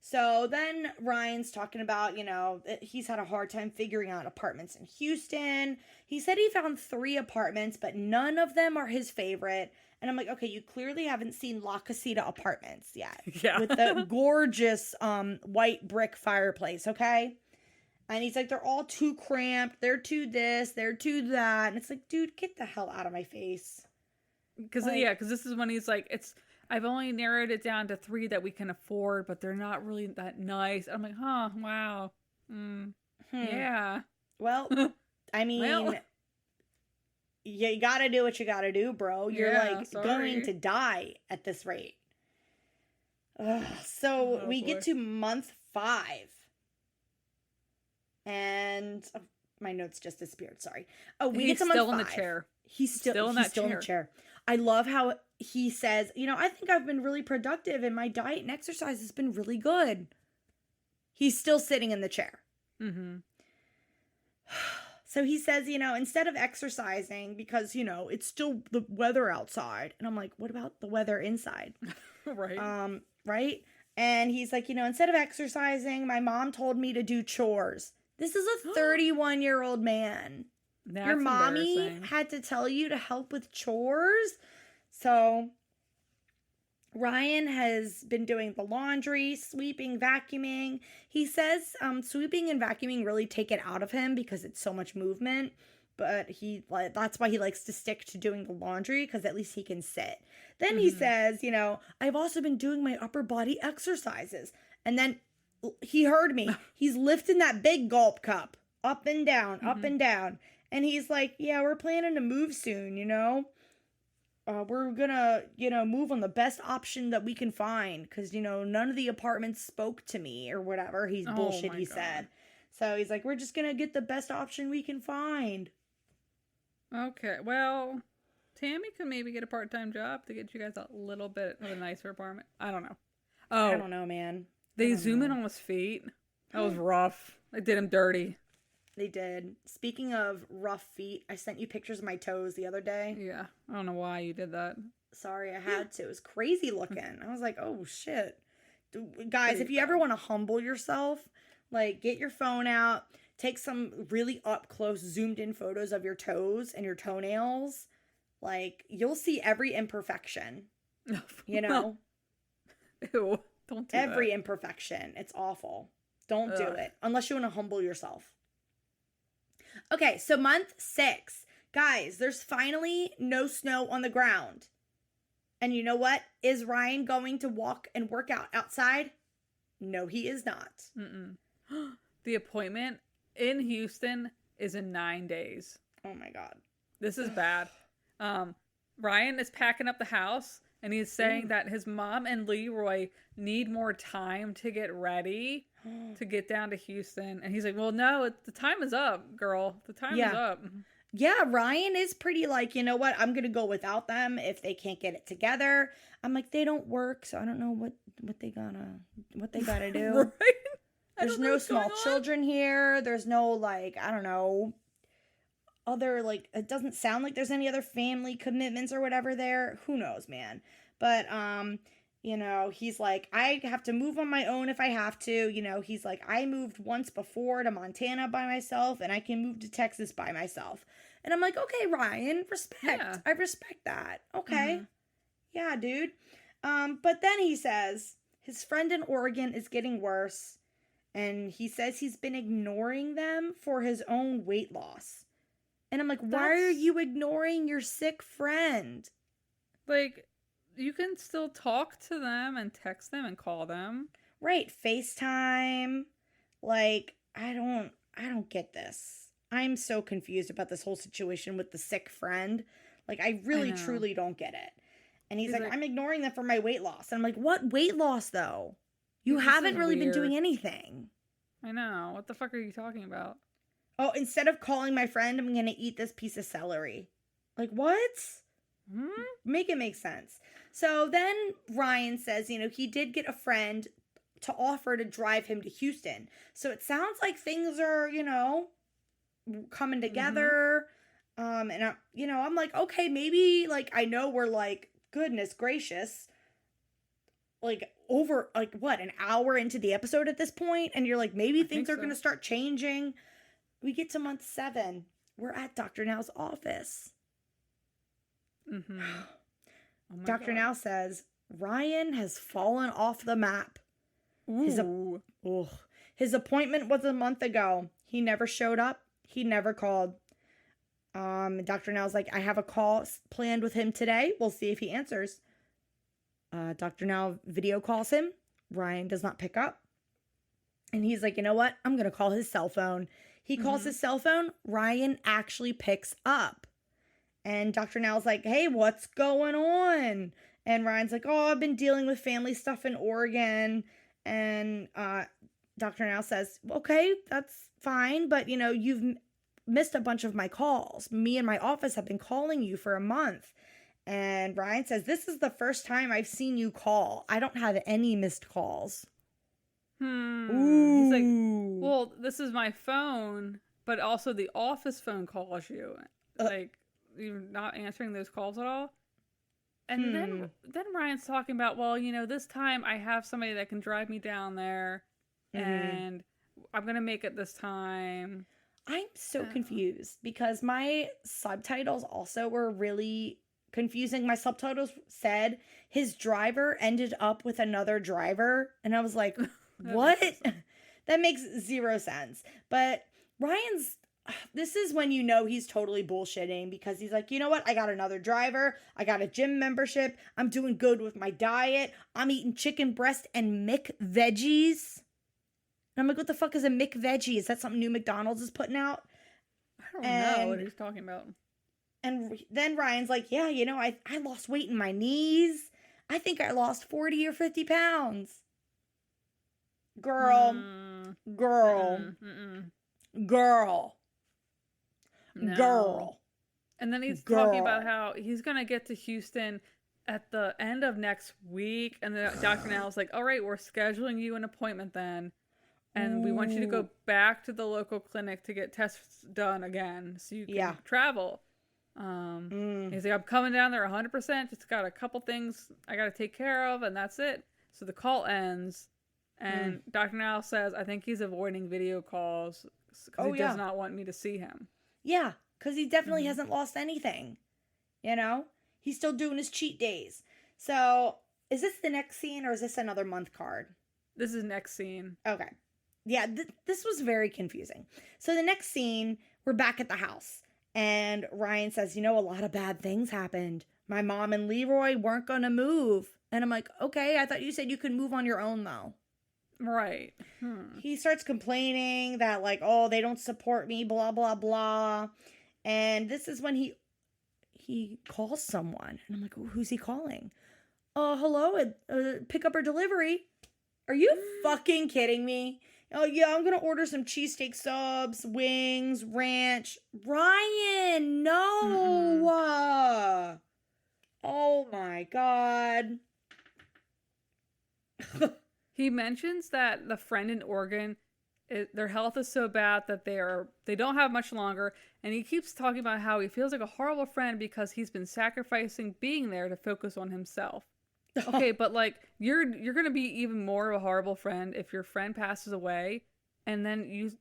So then Ryan's talking about, you know, he's had a hard time figuring out apartments in Houston. He said he found 3 apartments, but none of them are his favorite. And I'm like, okay, you clearly haven't seen La Casita Apartments yet. Yeah. With the gorgeous white brick fireplace, okay? And he's like, they're all too cramped. They're too this. They're too that. And it's like, dude, get the hell out of my face. Because this is when he's like, I've only narrowed it down to 3 that we can afford, but they're not really that nice. I'm like, wow. Yeah. Well, I mean, you gotta do what you gotta do, bro. You're going to die at this rate. So we get to month 5. And my notes just disappeared. Sorry. Oh, we get to month 5. He's still in the chair. He's still in the chair. I love how he says, you know, I think I've been really productive and my diet and exercise has been really good. He's still sitting in the chair. So he says, you know, instead of exercising, because, you know, it's still the weather outside. And I'm like, what about the weather inside? Right. Right? And he's like, you know, instead of exercising, my mom told me to do chores. This is a 31-year-old man. That's your mommy had to tell you to help with chores? So Ryan has been doing the laundry, sweeping, vacuuming. He says sweeping and vacuuming really take it out of him because it's so much movement. But that's why he likes to stick to doing the laundry, because at least he can sit. Then he says, I've also been doing my upper body exercises. And then he heard me. He's lifting that big gulp cup up and down, up and down. And he's like, yeah, we're planning to move soon, we're gonna, move on the best option that we can find, because, none of the apartments spoke to me or whatever. He said. So he's like, we're just gonna get the best option we can find. Okay, well, Tammy could maybe get a part-time job to get you guys a little bit of a nicer apartment. I don't know. Oh, I don't know, man. They zoom in on his feet. That was rough. They did him dirty. They did. Speaking of rough feet, I sent you pictures of my toes the other day. Yeah, I don't know why you did that. Sorry, I had to. It was crazy looking. I was like, oh, shit. Guys, if you ever want to humble yourself, like, get your phone out, take some really up-close, zoomed-in photos of your toes and your toenails. Like, you'll see every imperfection, Ew, don't do every that. imperfection. It's awful. Don't do it, unless you want to humble yourself. Okay, so month 6. Guys, there's finally no snow on the ground. And you know what? Is Ryan going to walk and work out outside? No, he is not. The appointment in Houston is in 9 days. Oh my God. This is bad. Ryan is packing up the house, and he's saying that his mom and Leroy need more time to get ready to get down to Houston. And he's like, well, no, the time is up, girl. The time is up. Yeah, Ryan is pretty like, you know what? I'm going to go without them if they can't get it together. I'm like, they don't work, so I don't know what they gotta do. Right? There's no small children here. There's no, like, I don't know, other, like, it doesn't sound like there's any other family commitments or whatever there. Who knows, man? But, he's like, I have to move on my own if I have to. He's like, I moved once before to Montana by myself, and I can move to Texas by myself. And I'm like, okay, Ryan, respect. Yeah. I respect that. Okay. Yeah, dude. But then he says his friend in Oregon is getting worse. And he says he's been ignoring them for his own weight loss. And I'm like, why are you ignoring your sick friend? Like, you can still talk to them and text them and call them. Right, FaceTime. Like, I don't get this. I'm so confused about this whole situation with the sick friend. Like, I really, truly don't get it. And he's like, I'm ignoring them for my weight loss. And I'm like, what weight loss, though? You haven't really been doing anything. I know. What the fuck are you talking about? Oh, instead of calling my friend, I'm going to eat this piece of celery. Like, what? Make it make sense. So then Ryan says, he did get a friend to offer to drive him to Houston. So it sounds like things are, coming together. And I'm like, okay, maybe, like, I know we're like, goodness gracious, like over like what, an hour into the episode at this point, and you're like, maybe things are going to start changing. We get to month 7. We're at Dr. Now's office. Oh Dr. Now says Ryan has fallen off the map. His appointment was a month ago. He never showed up. He never called. Dr. Now's like, I have a call planned with him today. We'll see if he answers. Dr. Now video calls him. Ryan does not pick up. And he's like, you know what? I'm going to call his cell phone. He calls his cell phone. Ryan actually picks up. And Dr. Now's like, hey, what's going on? And Ryan's like, oh, I've been dealing with family stuff in Oregon. And Dr. Now says, okay, that's fine. But, you've missed a bunch of my calls. Me and my office have been calling you for a month. And Ryan says, this is the first time I've seen you call. I don't have any missed calls. He's like, well, this is my phone, but also the office phone calls you. Like, you're not answering those calls at all. And then Ryan's talking about, well, this time I have somebody that can drive me down there, and I'm going to make it this time. I'm so confused because my subtitles also were really confusing. My subtitles said his driver ended up with another driver. And I was like, what? That makes zero sense. But Ryan's, this is when you know he's totally bullshitting, because he's like, you know what? I got another driver. I got a gym membership. I'm doing good with my diet. I'm eating chicken breast and McVeggies. And I'm like, what the fuck is a McVeggie? Is that something new McDonald's is putting out? I don't know what he's talking about. And then Ryan's like, yeah, you know, I lost weight in my knees. I think I lost 40 or 50 pounds. Girl. Girl. Girl. No. Girl. And then he's talking about how he's going to get to Houston at the end of next week. And then Dr. Now's like, all right, we're scheduling you an appointment then. And we want you to go back to the local clinic to get tests done again so you can travel. He's like, I'm coming down there 100%. Just got a couple things I got to take care of, and that's it. So the call ends. And Dr. Now says, I think he's avoiding video calls because he does not want me to see him. Yeah, because he definitely hasn't lost anything. You know? He's still doing his cheat days. So, is this the next scene or is this another month card? This is next scene. Okay. Yeah, this was very confusing. So the next scene, we're back at the house. And Ryan says, you know, a lot of bad things happened. My mom and Leroy weren't going to move. And I'm like, okay, I thought you said you could move on your own, though. Right. He starts complaining that, like, oh, they don't support me, blah, blah, blah. And this is when he calls someone. And I'm like, oh, who's he calling? Hello, pickup or delivery? Are you fucking kidding me? Oh, yeah, I'm going to order some cheesesteak subs, wings, ranch. Ryan, no. Oh, my God. He mentions that the friend in Oregon, their health is so bad that they don't have much longer. And he keeps talking about how he feels like a horrible friend because he's been sacrificing being there to focus on himself. Okay, but like you're gonna be even more of a horrible friend if your friend passes away, and then you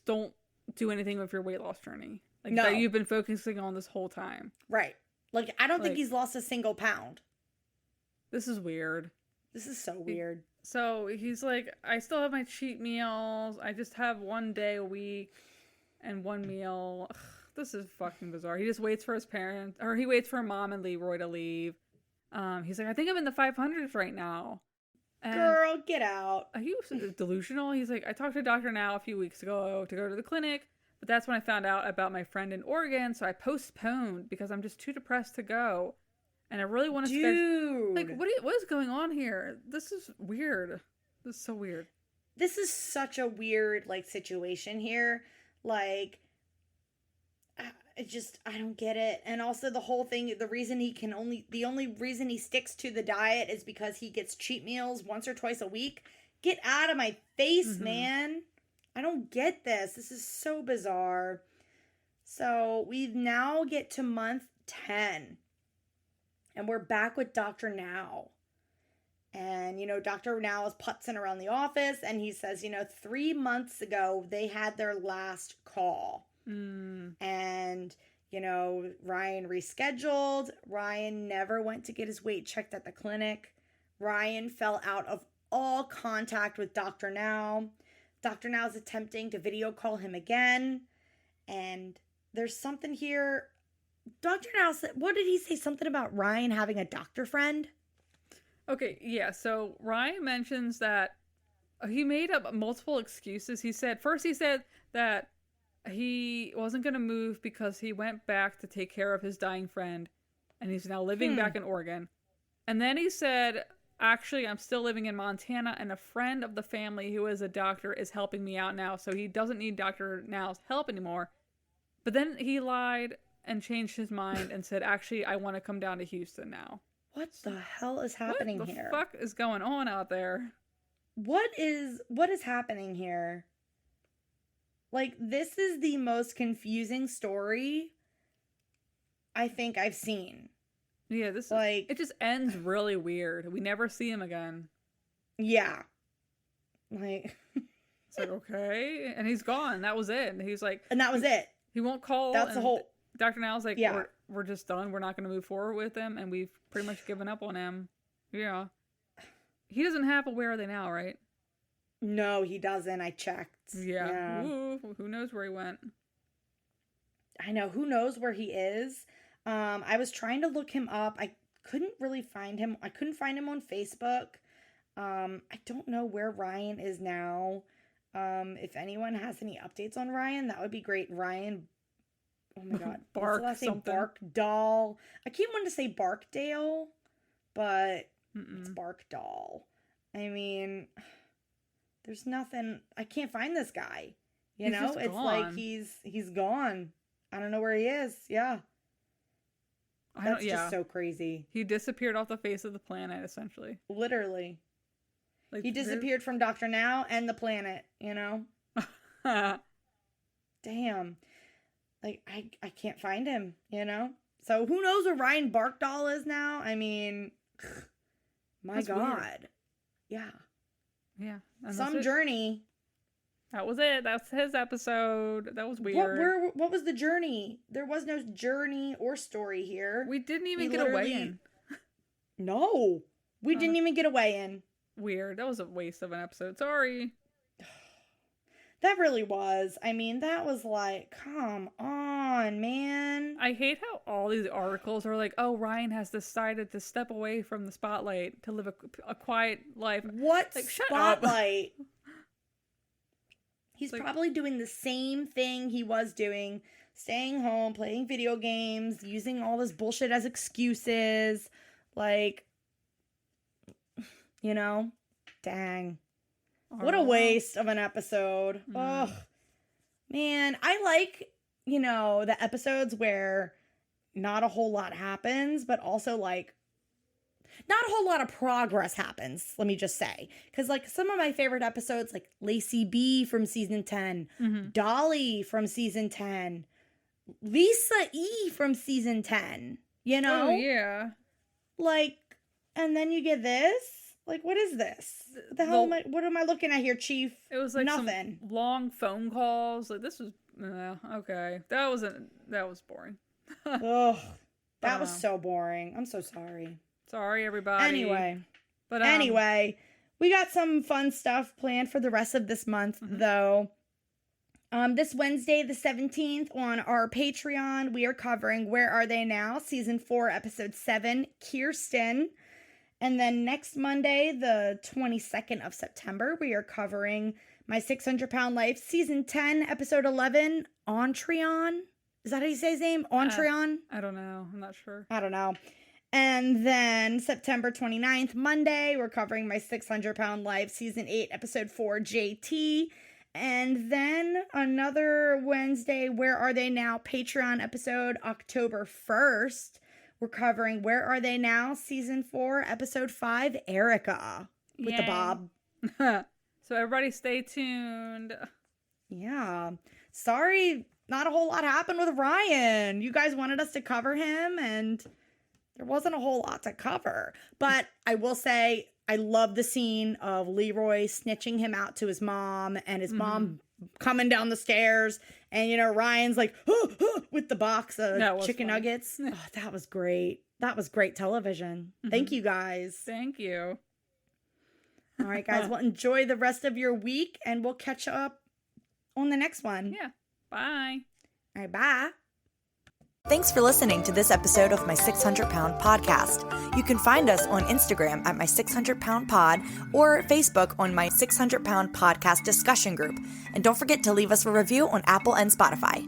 don't do anything with your weight loss journey, like that you've been focusing on this whole time. Right. Like I don't think he's lost a single pound. This is weird. This is so weird. So he's like, I still have my cheat meals. I just have one day a week and one meal. Ugh, this is fucking bizarre. He just waits for his parents, or he waits for mom and Leroy to leave. He's like, I think I'm in the 500s right now. And girl, get out. Are you delusional? He's like, I talked to Dr. Now a few weeks ago to go to the clinic, but that's when I found out about my friend in Oregon, so I postponed because I'm just too depressed to go. And I really want to Dude. Like, what is going on here? This is weird. This is so weird. This is such a weird, like, situation here. Like, I don't get it. And also the whole thing, the only reason he sticks to the diet is because he gets cheat meals once or twice a week. Get out of my face, man. I don't get this. This is so bizarre. So we now get to month 10. And we're back with Dr. Now. And, you know, Dr. Now is putzing around the office. And he says, you know, 3 months ago, they had their last call. And, you know, Ryan rescheduled. Ryan never went to get his weight checked at the clinic. Ryan fell out of all contact with Dr. Now. Dr. Now is attempting to video call him again. And there's something here. Dr. Now said, what did he say? Something about Ryan having a doctor friend? Okay, yeah. So Ryan mentions that he made up multiple excuses. He said that he wasn't going to move because he went back to take care of his dying friend, and he's now living back in Oregon. And then he said, actually, I'm still living in Montana, and a friend of the family who is a doctor is helping me out now, so he doesn't need Dr. Now's help anymore. But then he lied and changed his mind and said, actually, I want to come down to Houston now. What the hell is happening here? What the fuck is going on out there? What is happening here? Like, this is the most confusing story I think I've seen. Yeah, it just ends really weird. We never see him again. Yeah. Like, it's like, okay. And he's gone. That was it. And he's like, and that was it. He won't call. That's the whole. Dr. Now's like, yeah. we're just done. We're not going to move forward with him, and we've pretty much given up on him. Yeah. He doesn't have a Where Are They Now, right? No, he doesn't. I checked. Yeah. Ooh, who knows where he went? I know. Who knows where he is? I was trying to look him up. I couldn't really find him. I couldn't find him on Facebook. I don't know where Ryan is now. If anyone has any updates on Ryan, that would be great. Ryan, oh my God. Bark what's the last something. name? Barkdall. I keep wanting to say Barkdale, but it's Barkdall. I mean, there's nothing. I can't find this guy. You know, it's gone. like he's gone. I don't know where he is. Yeah. That's just so crazy. He disappeared off the face of the planet, essentially. Literally. Like, he disappeared from Dr. Now and the planet, you know? Damn. Like, I can't find him, you know? So who knows where Ryan Barkdall is now? I mean, That's God. weird. Yeah. Yeah. Some journey. That was it. That's his episode. That was weird. What was the journey? There was no journey or story here. We didn't even get a weigh-in. No. We didn't even get a weigh-in. Weird. That was a waste of an episode. Sorry. That really was. I mean, that was like, come on, man. I hate how all these articles are like, oh, Ryan has decided to step away from the spotlight to live a quiet life. What like, spotlight? He's like, probably doing the same thing he was doing, staying home, playing video games, using all this bullshit as excuses. Like, you know, dang. What a waste of an episode. Ugh. Man, I like, you know, the episodes where not a whole lot happens, but also like not a whole lot of progress happens, let me just say. Because, like, some of my favorite episodes, like Lacey B from season 10, Dolly from season 10, Lisa E from season 10, you know? Oh, yeah. Like, and then you get this? Like, what is this? What the hell what am I looking at here, Chief? It was like nothing. Some long phone calls. Like, this was, okay. That was boring. Ugh. That was so boring. I'm so sorry. Sorry, everybody. Anyway, we got some fun stuff planned for the rest of this month, though. This Wednesday, the 17th, on our Patreon, we are covering Where Are They Now? Season 4, Episode 7, Kirsten. And then next Monday, the 22nd of September, we are covering My 600-Pound Life, Season 10, Episode 11, Entreon. Is that how you say his name? Entreon? I don't know. I'm not sure. I don't know. And then September 29th, Monday, we're covering My 600-Pound Life, Season 8, Episode 4, JT. And then another Wednesday, Where Are They Now? Patreon episode, October 1st. We're covering Where Are They Now? Season 4, Episode 5, Erica. With the Bob. So everybody stay tuned. Yeah. Sorry, not a whole lot happened with Ryan. You guys wanted us to cover him, and there wasn't a whole lot to cover. But I will say, I love the scene of Leroy snitching him out to his mom, and his mom coming down the stairs, and, you know, Ryan's like, with the box of chicken nuggets. Oh, that was great. That was great television. Thank you, guys. Thank you. All right, guys. Well, enjoy the rest of your week, and we'll catch up on the next one. Yeah. Bye. All right, bye. Thanks for listening to this episode of My 600-Pound Podcast. You can find us on Instagram at My 600-Pound Pod or Facebook on My 600-Pound Podcast discussion group. And don't forget to leave us a review on Apple and Spotify.